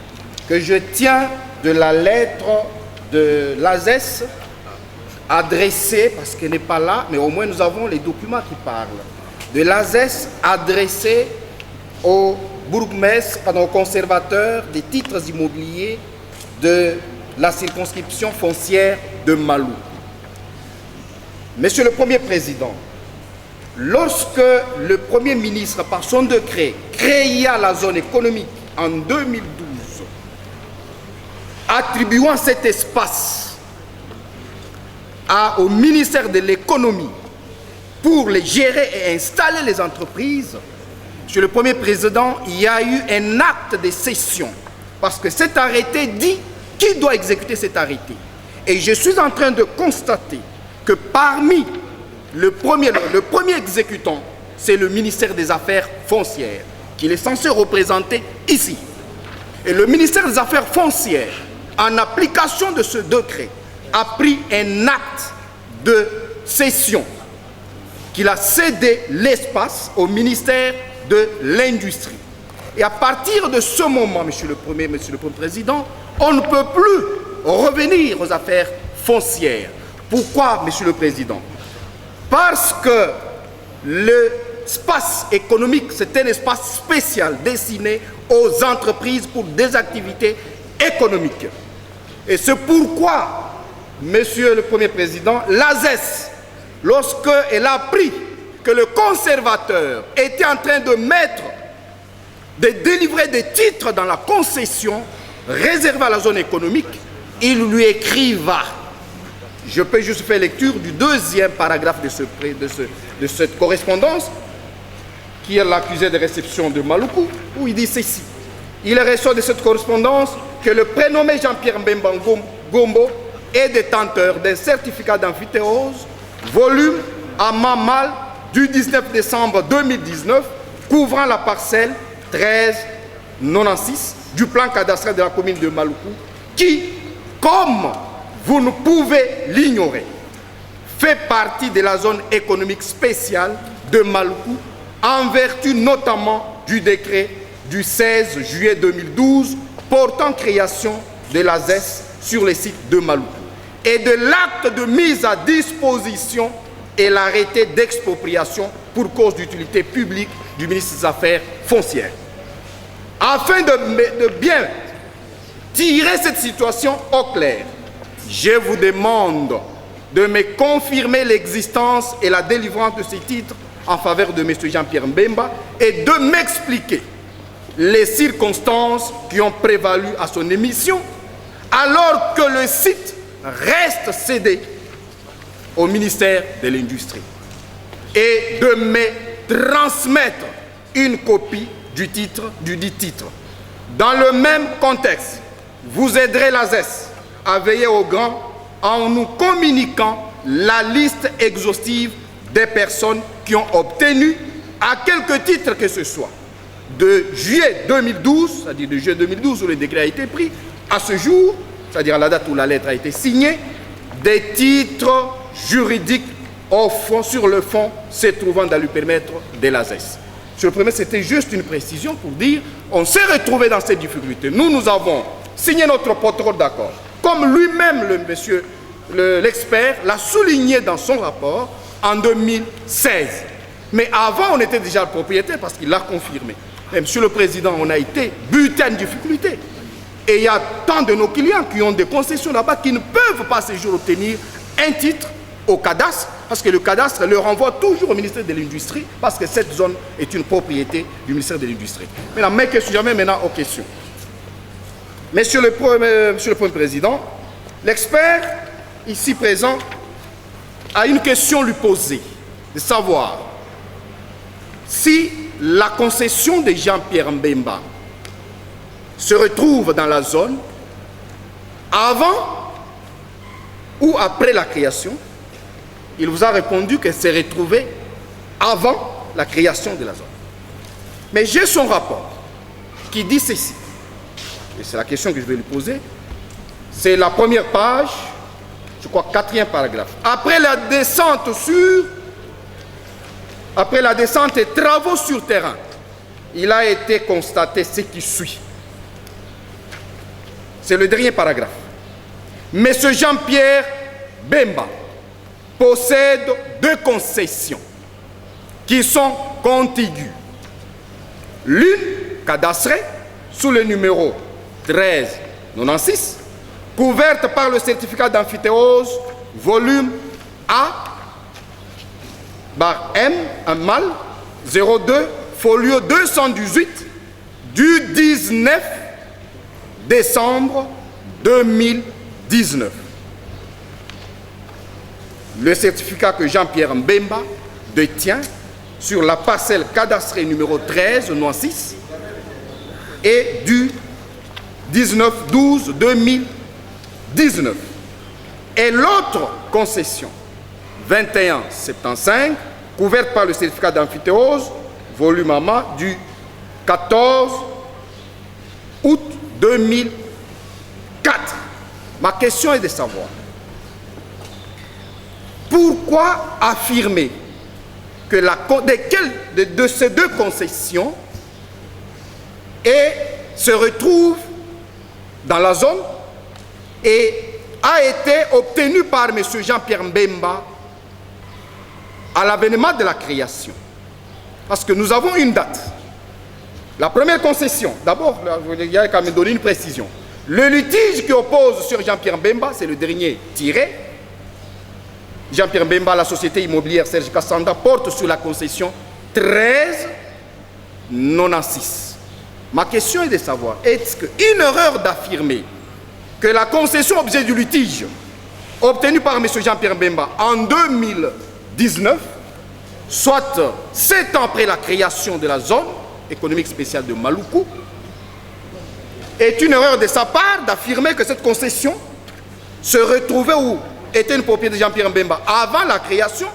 Speaker 1: que je tiens de la lettre de l'ASES adressée, parce qu'elle n'est pas là, mais au moins nous avons les documents qui parlent, de l'ASES adressée au bourgmestre, au conservateur des titres immobiliers de la circonscription foncière de Malou. Monsieur le Premier Président, lorsque le Premier ministre, par son décret, créa la zone économique en 2012, attribuant cet espace au ministère de l'économie pour les gérer et installer les entreprises, Monsieur le Premier Président, il y a eu un acte de cession. Parce que cet arrêté dit qui doit exécuter cet arrêté. Et je suis en train de constater que parmi le premier exécutant, c'est le ministère des Affaires foncières, qu'il est censé représenter ici. Et le ministère des Affaires foncières, en application de ce décret, a pris un acte de cession, qu'il a cédé l'espace au ministère de l'Industrie. Et à partir de ce moment, Monsieur le Premier Président, on ne peut plus revenir aux affaires foncières. Pourquoi, Monsieur le Président? Parce que l'espace économique, c'est un espace spécial destiné aux entreprises pour des activités économiques. Et c'est pourquoi, Monsieur le Premier Président, l'ASES, lorsqu'elle a appris que le conservateur était en train de délivrer des titres dans la concession réservée à la zone économique, il lui écriva. Je peux juste faire lecture du 2e paragraphe de cette correspondance qui est l'accusé de réception de Maluku, où il dit ceci. Il ressort de cette correspondance que le prénommé Jean-Pierre Mbemba Gombo est détenteur d'un certificat d'amphithéose, volume à Mamal du 19 décembre 2019, couvrant la parcelle 1396 du plan cadastral de la commune de Maluku, qui, comme vous ne pouvez l'ignorer, fait partie de la zone économique spéciale de Maluku, en vertu notamment du décret du 16 juillet 2012 portant création de la ZES sur les sites de Maluku et de l'acte de mise à disposition et l'arrêté d'expropriation pour cause d'utilité publique du ministre des Affaires foncières. Afin de bien tirer cette situation au clair, je vous demande de me confirmer l'existence et la délivrance de ces titres en faveur de M. Jean-Pierre Mbemba et de m'expliquer les circonstances qui ont prévalu à son émission alors que le site reste cédé au ministère de l'Industrie et de me transmettre une copie du dit titre. Dans le même contexte, vous aiderez la ZES à veiller au grand en nous communiquant la liste exhaustive des personnes qui ont obtenu, à quelque titre que ce soit, de juillet 2012, c'est-à-dire de juillet 2012 où le décret a été pris, à ce jour, c'est-à-dire à la date où la lettre a été signée, des titres juridiques sur le fond se trouvant dans le périmètre de la ZES. Sur le premier, c'était juste une précision pour dire on s'est retrouvé dans ces difficultés. Nous avons signé notre protocole d'accord. Comme lui-même, l'expert, l'a souligné dans son rapport en 2016. Mais avant, on était déjà le propriétaire parce qu'il l'a confirmé. Et Monsieur le Président, on a été butin de difficultés. Et il y a tant de nos clients qui ont des concessions là-bas qui ne peuvent pas ces jours obtenir un titre au cadastre parce que le cadastre le renvoie toujours au ministère de l'Industrie parce que cette zone est une propriété du ministère de l'Industrie. Maintenant, mes questions, jamais maintenant aux questions. Monsieur le Premier Président, l'expert ici présent a une question à lui poser, de savoir si la concession de Jean-Pierre Mbemba se retrouve dans la zone avant ou après la création. Il vous a répondu qu'elle s'est retrouvée avant la création de la zone. Mais j'ai son rapport qui dit ceci, et c'est la question que je vais lui poser, c'est la première page, je crois 4e paragraphe. Après la descente et travaux sur terrain, il a été constaté ce qui suit. C'est le dernier paragraphe. Monsieur Jean-Pierre Mbemba possède 2 concessions qui sont contiguës. L'une cadastrée sous le numéro 1396, couverte par le certificat d'amphithéose, volume A/M, un mal, 02, folio 218, du 19 décembre 2019. Le certificat que Jean-Pierre Mbemba détient sur la parcelle cadastrée numéro 1396 et du 19/12/2019. Et l'autre concession, 2175, couverte par le certificat d'amphithéose, volume AMA, du 14 août 2004. Ma question est de savoir pourquoi affirmer que de ces 2 concessions se retrouve dans la zone et a été obtenue par M. Jean-Pierre Mbemba à l'avènement de la création. Parce que nous avons une date. La première concession, d'abord, il y a qu'à me donner une précision. Le litige qui oppose sur Jean-Pierre Mbemba, c'est le dernier tiré. Jean-Pierre Mbemba, la société immobilière Serge Kassanda, porte sur la concession 1396. Ma question est de savoir, est-ce qu'une erreur d'affirmer que la concession objet du litige obtenue par M. Jean-Pierre Mbemba en 2019 soit 7 ans après la création de la zone économique spéciale de Maluku, est une erreur de sa part d'affirmer que cette concession se retrouvait ou était une propriété de Jean-Pierre Mbemba avant la création,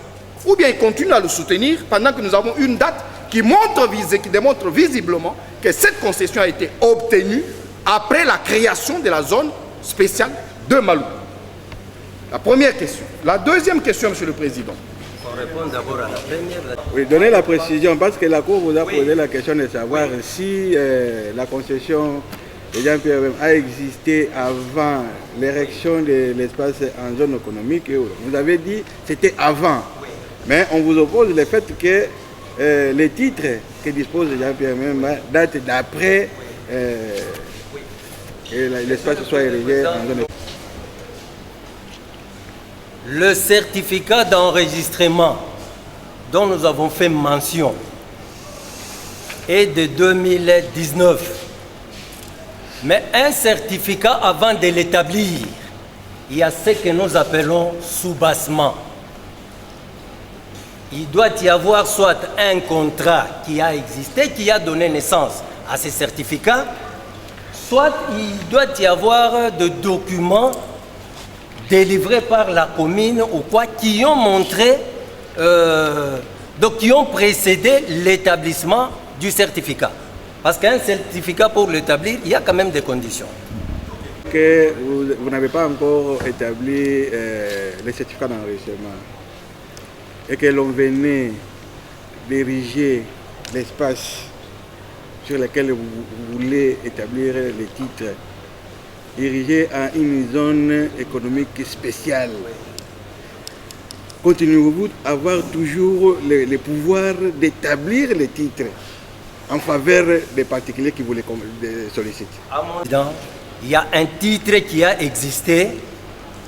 Speaker 1: ou bien il continue à le soutenir pendant que nous avons une date qui démontre visiblement que cette concession a été obtenue après la création de la zone spéciale de Maluku. La première question. La deuxième question, Monsieur le Président.
Speaker 3: On répond d'abord à la première.
Speaker 11: Oui, donnez la précision, parce que la Cour vous a posé la question de savoir si la concession de Jean-Pierre Mbemba a existé avant l'érection de l'espace en zone économique. Vous avez dit que c'était avant. Mais on vous oppose le fait que les titres que dispose Jean-Pierre Mbemba datent d'après que l'espace soit érigé en zone économique.
Speaker 3: Le certificat d'enregistrement dont nous avons fait mention est de 2019. Mais un certificat, avant de l'établir, il y a ce que nous appelons soubassement. Il doit y avoir soit un contrat qui a existé, qui a donné naissance à ce certificat, soit il doit y avoir des documents délivrés par la commune ou quoi, qui ont montré, donc qui ont précédé l'établissement du certificat. Parce qu'un certificat, pour l'établir, il y a quand même des conditions.
Speaker 11: Que vous n'avez pas encore établi les certificats d'enregistrement et que l'on venait d'ériger l'espace sur lequel vous voulez établir les titres, érigé en une zone économique spéciale. Continuez-vous à avoir toujours le pouvoir d'établir les titres en faveur des particuliers qui vous les sollicitent?
Speaker 3: Il y a un titre qui a existé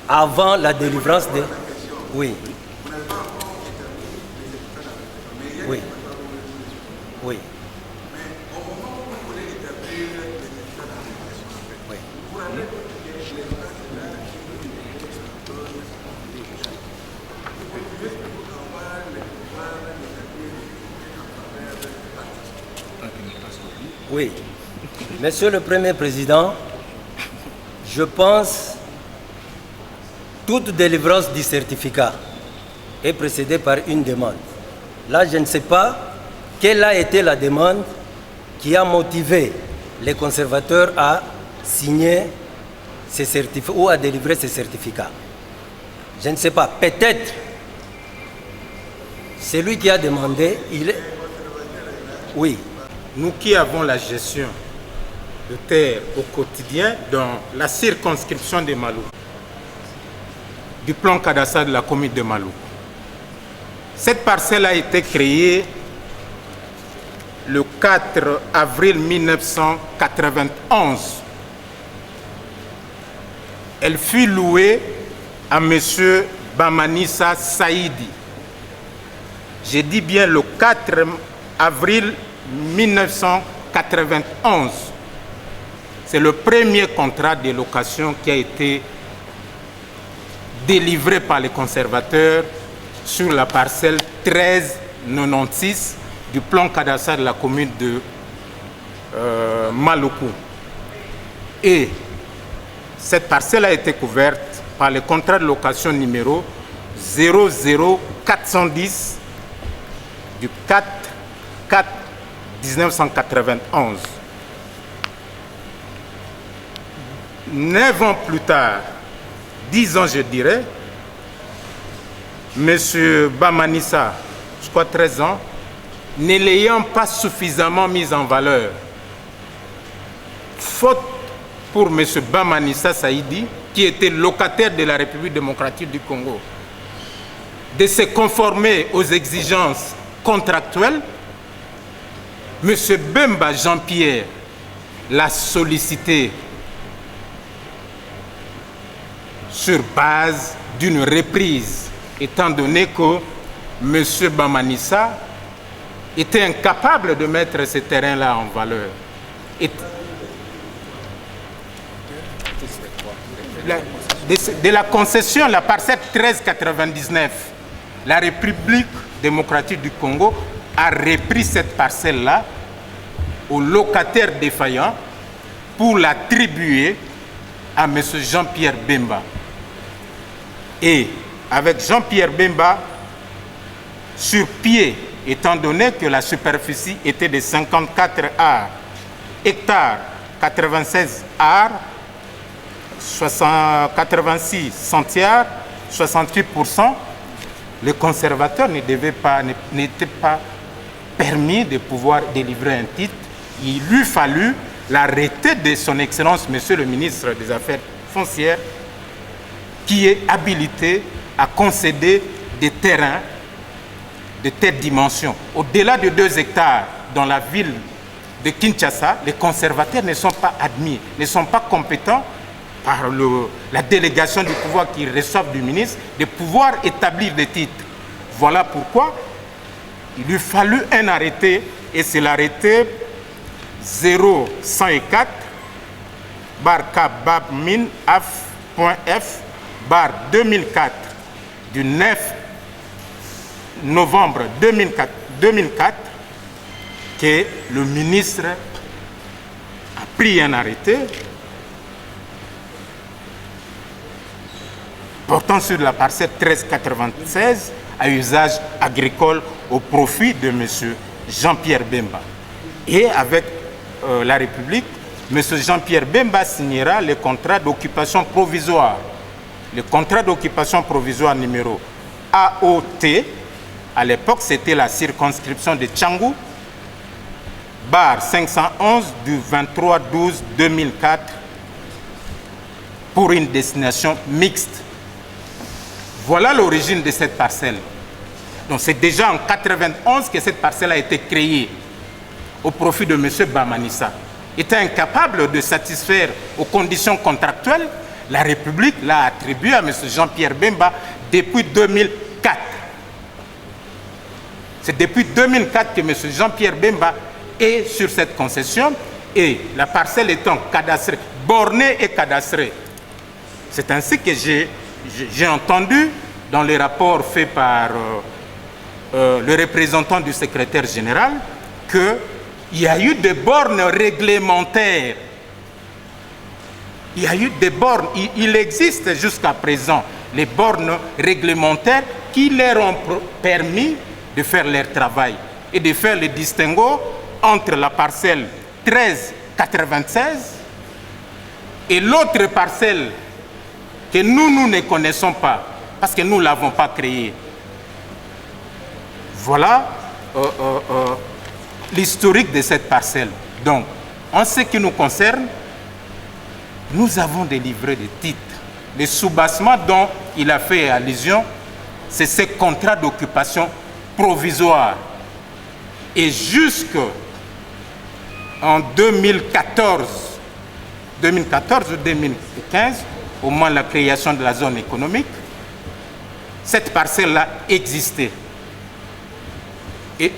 Speaker 3: avant la délivrance de... Oui. Oui. Oui. Oui. Monsieur le Premier Président, je pense que toute délivrance du certificat est précédée par une demande. Là, je ne sais pas quelle a été la demande qui a motivé les conservateurs à signer ces certificats ou à délivrer ces certificats. Je ne sais pas. Peut-être celui qui a demandé, il est... Oui.
Speaker 13: Nous qui avons la gestion de terre au quotidien dans la circonscription de Maluku, du plan cadastral de la commune de Maluku. Cette parcelle a été créée le 4 avril 1991. Elle fut louée à M. Bamanissa Saïdi. J'ai dit bien le 4 avril 1991. C'est le premier contrat de location qui a été délivré par les conservateurs sur la parcelle 1396 du plan cadastral de la commune de Maluku. Et cette parcelle a été couverte par le contrat de location numéro 00410 du 4/4/1991. 9 ans plus tard, 10 ans je dirais, M. Bamanissa, je crois 13 ans, ne l'ayant pas suffisamment mis en valeur, faute pour M. Bamanissa Saïdi, qui était locataire de la République démocratique du Congo, de se conformer aux exigences contractuelles, M. Bemba Jean-Pierre l'a sollicité sur base d'une reprise, étant donné que M. Bamanissa était incapable de mettre ce terrain-là en valeur. De la concession, la parcelle 1399 la République démocratique du Congo a repris cette parcelle-là aux locataires défaillants pour l'attribuer à M. Jean-Pierre Bemba. Et avec Jean-Pierre Bemba sur pied, étant donné que la superficie était de 54 hectares, 96 arts, 86 centiares, 68%, le conservateur n'était pas permis de pouvoir délivrer un titre. Il lui fallut l'arrêté de son Excellence, Monsieur le ministre des Affaires foncières, qui est habilité à concéder des terrains de telle dimension. Au-delà de 2 hectares dans la ville de Kinshasa, les conservateurs ne sont pas admis, ne sont pas compétents par la délégation du pouvoir qu'ils reçoivent du ministre de pouvoir établir des titres. Voilà pourquoi il lui fallut un arrêté, et c'est l'arrêté 0104 /K-BAB-MIN F.F/2004 du 9 novembre 2004 que le ministre a pris un arrêté portant sur la parcelle 1396 à usage agricole au profit de M. Jean-Pierre Bemba. Et avec la République, M. Jean-Pierre Bemba signera le contrat d'occupation provisoire. Le contrat d'occupation provisoire numéro AOT, à l'époque c'était la circonscription de Tchangou, bar 511 du 23/12/2004 pour une destination mixte. Voilà l'origine de cette parcelle. Donc c'est déjà en 1991 que cette parcelle a été créée au profit de M. Bamanissa. Étant incapable de satisfaire aux conditions contractuelles, la République l'a attribuée à M. Jean-Pierre Bemba depuis 2004. C'est depuis 2004 que M. Jean-Pierre Bemba est sur cette concession et la parcelle étant cadastrée, bornée et cadastrée. C'est ainsi que j'ai entendu dans les rapports faits par le représentant du secrétaire général qu'il y a eu des bornes réglementaires. Il y a eu des bornes, il existe jusqu'à présent les bornes réglementaires qui leur ont permis de faire leur travail et de faire le distinguo entre la parcelle 1396 et l'autre parcelle que nous ne connaissons pas parce que nous ne l'avons pas créée. Voilà l'historique de cette parcelle. Donc, en ce qui nous concerne, nous avons délivré des titres. Le soubassement dont il a fait allusion, c'est ces contrats d'occupation provisoire. Et jusqu'en 2014 ou 2015, au moment de la création de la zone économique, cette parcelle-là existait. Et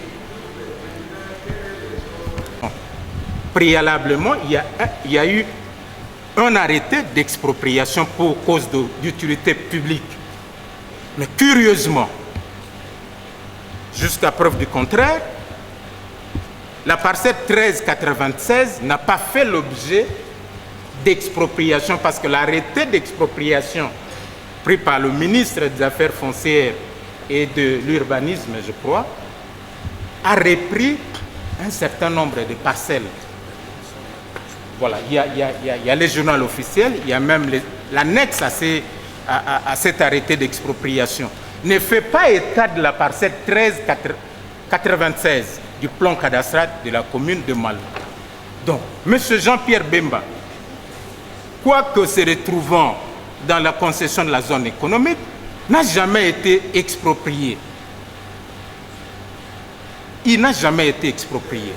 Speaker 13: préalablement, il y a eu un arrêté d'expropriation pour cause d'utilité publique. Mais curieusement, jusqu'à preuve du contraire, la parcelle 1396 n'a pas fait l'objet d'expropriation parce que l'arrêté d'expropriation pris par le ministre des Affaires foncières et de l'urbanisme, je crois, a repris un certain nombre de parcelles. Voilà, il y a les journaux officiels, il y a même l'annexe à cet arrêté d'expropriation. Ne fait pas état de la parcelle 1396 du plan cadastral de la commune de Malou. Donc, M. Jean-Pierre Bemba, quoique se retrouvant dans la concession de la zone économique, n'a jamais été exproprié. Il n'a jamais été exproprié.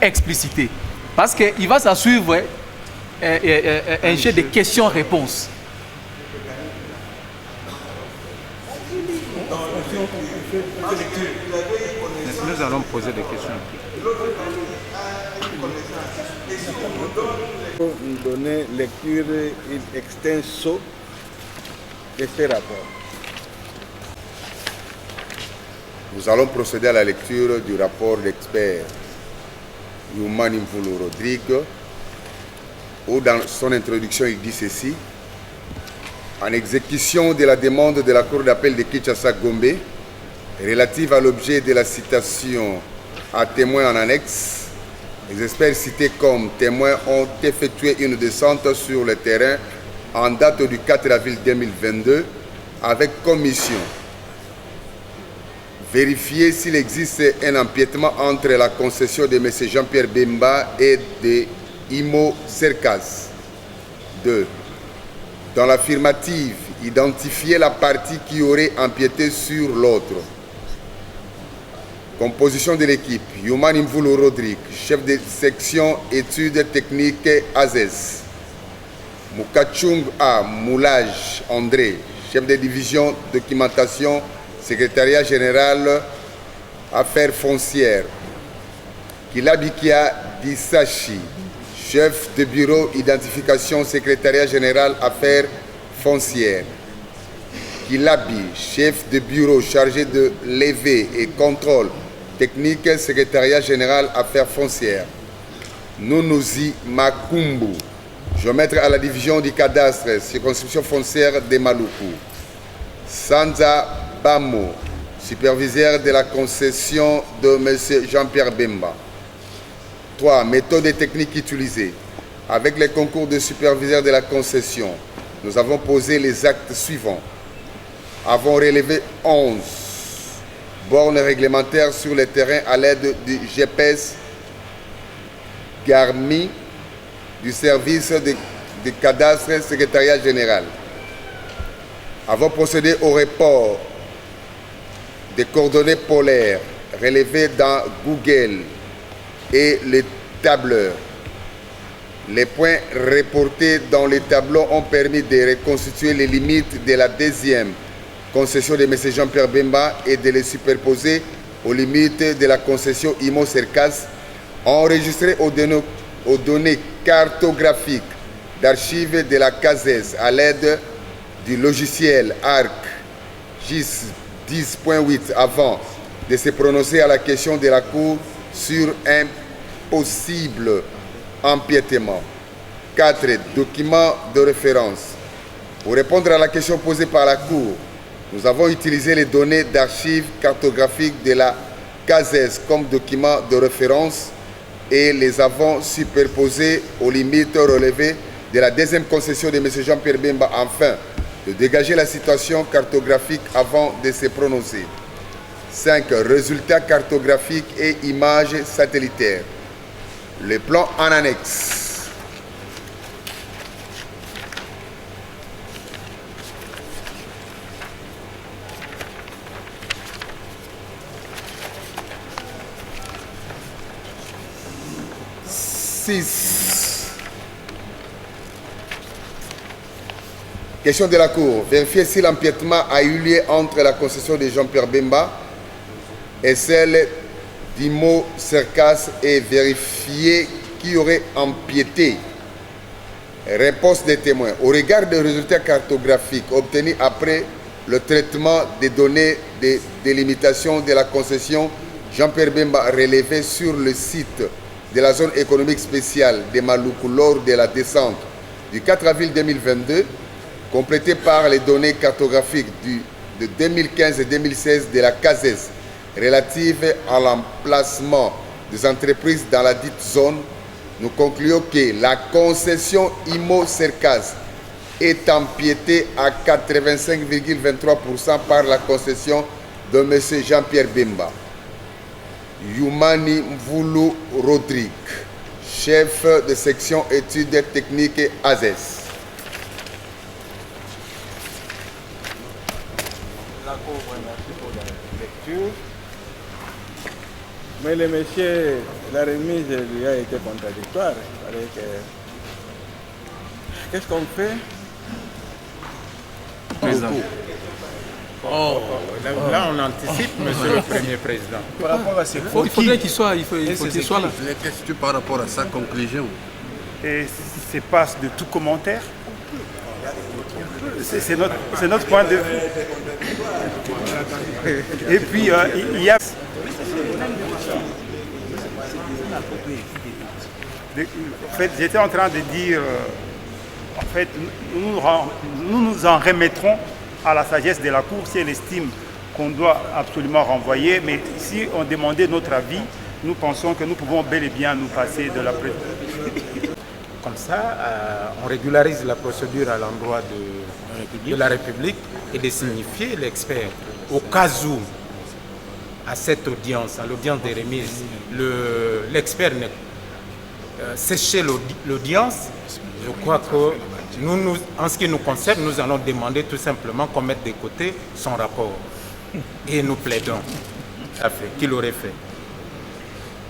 Speaker 10: Explicité. Parce qu'il va s'en suivre un jeu de questions-réponses.
Speaker 13: Nous allons poser des questions.
Speaker 11: Nous donner lecture in extenso de ces rapports.
Speaker 2: Nous allons procéder à la lecture du rapport d'expert Youmani Mvulu Rodrigue, où dans son introduction il dit ceci: en exécution de la demande de la Cour d'appel de Kinshasa-Gombe relative à l'objet de la citation à témoins en annexe, les experts cités comme témoins ont effectué une descente sur le terrain en date du 4 avril 2022 avec commission. Vérifier s'il existe un empiètement entre la concession de M. Jean-Pierre Bemba et de Imo Cercas. 2. Dans l'affirmative, identifier la partie qui aurait empiété sur l'autre. Composition de l'équipe: Youmani Mvulu Rodrigue, chef de section études techniques AZES. Mukachung A. Moulage André, chef de division documentation, secrétariat général affaires foncières. Kilabikia Disachi, chef de bureau identification, secrétariat général affaires foncières. Kilabi, chef de bureau chargé de levée et contrôle technique, secrétariat général affaires foncières. Nounouzi Makumbu, géomètre à la division du cadastre, circonscription foncière de Maluku. Sanza Bamo, superviseur de la concession de M. Jean-Pierre Bemba. 3. Méthode et technique utilisée. Avec les concours de superviseur de la concession, nous avons posé les actes suivants. Avons relevé 11 bornes réglementaires sur le terrain à l'aide du GPS Garmi du service de cadastre secrétariat général. Avons procédé au report des coordonnées polaires relevées dans Google et les tableurs. Les points reportés dans les tableaux ont permis de reconstituer les limites de la deuxième concession de M. Jean-Pierre Bemba et de les superposer aux limites de la concession Imo Cercas, enregistrées aux données cartographiques d'archives de la CASES à l'aide du logiciel ARC GIS 10.8 avant de se prononcer à la question de la Cour sur un possible empiétement. 4. Documents de référence. Pour répondre à la question posée par la Cour, nous avons utilisé les données d'archives cartographiques de la CASES comme documents de référence et les avons superposés aux limites relevées de la deuxième concession de M. Jean-Pierre Bemba afin de dégager la situation cartographique avant de se prononcer. 5. Résultats cartographiques et images satellitaires. Le plan en annexe. Question de la Cour. Vérifier si l'empiètement a eu lieu entre la concession de Jean-Pierre Bemba et celle d'Imo Cercas et vérifier qui aurait empiété. Réponse des témoins. Au regard des résultats cartographiques obtenus après le traitement des données de délimitation de la concession Jean-Pierre Bemba relevées sur le site de la zone économique spéciale de Maluku lors de la descente du 4 avril 2022, complétée par les données cartographiques de 2015 et 2016 de la CASES relatives à l'emplacement des entreprises dans la dite zone, nous concluons que la concession Imo Cercas est empiétée à 85,23% par la concession de M. Jean-Pierre Bemba. Youmani Mvulu Rodrigue, chef de section études techniques AZES.
Speaker 11: La Cour remercie pour la lecture. Mais le monsieur, la remise lui a été contradictoire. Il fallait que... Qu'est-ce qu'on fait?
Speaker 13: Président. Oh, là on anticipe, monsieur le Premier Président.
Speaker 5: Par rapport à ces
Speaker 10: il faudrait qu'il soit, il faut qu'il soit là.
Speaker 8: Les questions par rapport à sa conclusion.
Speaker 7: Et c'est passe de tout commentaire. C'est notre point de vue. Et puis, il y a... En fait, j'étais en train de dire, en fait, nous nous en remettrons à la sagesse de la Cour si elle estime qu'on doit absolument renvoyer, mais si on demandait notre avis, nous pensons que nous pouvons bel et bien nous passer de la présidence.
Speaker 13: Comme ça, on régularise la procédure à l'endroit de la République et de signifier l'expert. Au cas où, à cette audience, à l'audience des remises, l'expert séchait l'audience, je crois que nous, en ce qui nous concerne, nous allons demander tout simplement qu'on mette de côté son rapport. Et nous plaidons qu'il aurait fait.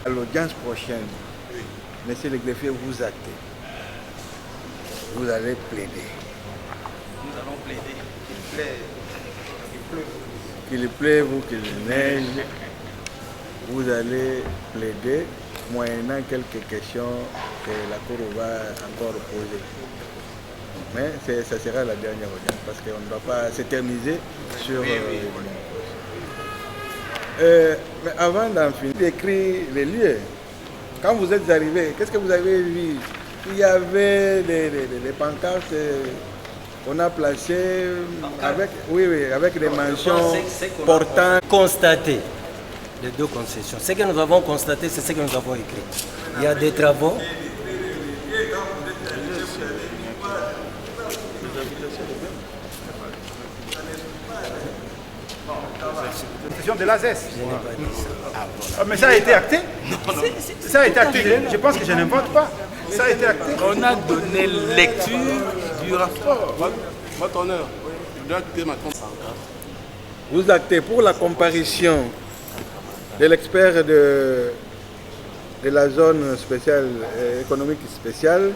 Speaker 11: À l'audience prochaine, monsieur le greffier, vous actez. Vous allez plaider.
Speaker 9: Nous allons plaider.
Speaker 11: Qu'il pleuve ou qu'il neige, vous allez plaider moyennant quelques questions que la Cour va encore poser. Mais ça sera la dernière audience parce qu'on ne doit pas s'éterniser sur... mais avant d'en finir, d'écrire les lieux. Quand vous êtes arrivé, qu'est-ce que vous avez vu? Il y avait des pancartes qu'on a placées avec, avec des mentions portant...
Speaker 3: Constater les deux concessions. Ce que nous avons constaté, c'est ce que nous avons écrit. Il y a des travaux.
Speaker 7: De l'ASES. Mais ça a été acté? Ça a été acté. Je pense que je n'invente pas. Ça a été acté.
Speaker 5: On a donné lecture du rapport. Votre honneur, je dois acter ma compte.
Speaker 11: Vous actez pour la comparution de l'expert de la zone spéciale, économique spéciale,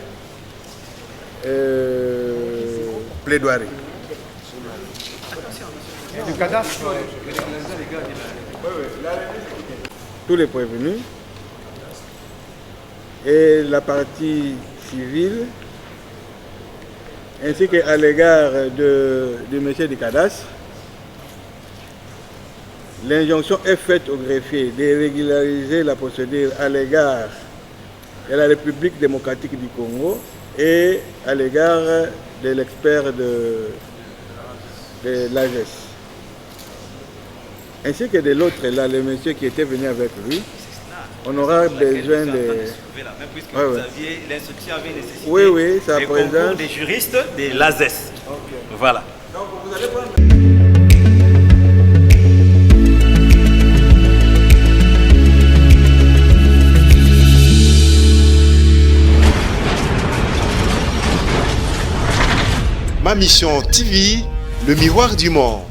Speaker 11: plaidoirie.
Speaker 7: Du cadastre.
Speaker 11: Tous les prévenus et la partie civile, ainsi qu'à l'égard du monsieur du cadastre, l'injonction est faite au greffier de régulariser la procédure à l'égard de la République démocratique du Congo et à l'égard de l'expert de l'AGES. Ainsi que de l'autre, là, le monsieur qui était venu avec lui, on aura besoin de...
Speaker 9: Puisque vous aviez, l'instruction avait nécessité
Speaker 11: oui, ça
Speaker 9: le
Speaker 11: présente...
Speaker 9: concours des juristes de l'ASES. Voilà.
Speaker 11: Donc vous allez prendre...
Speaker 6: Ma Mission TV, le miroir du monde.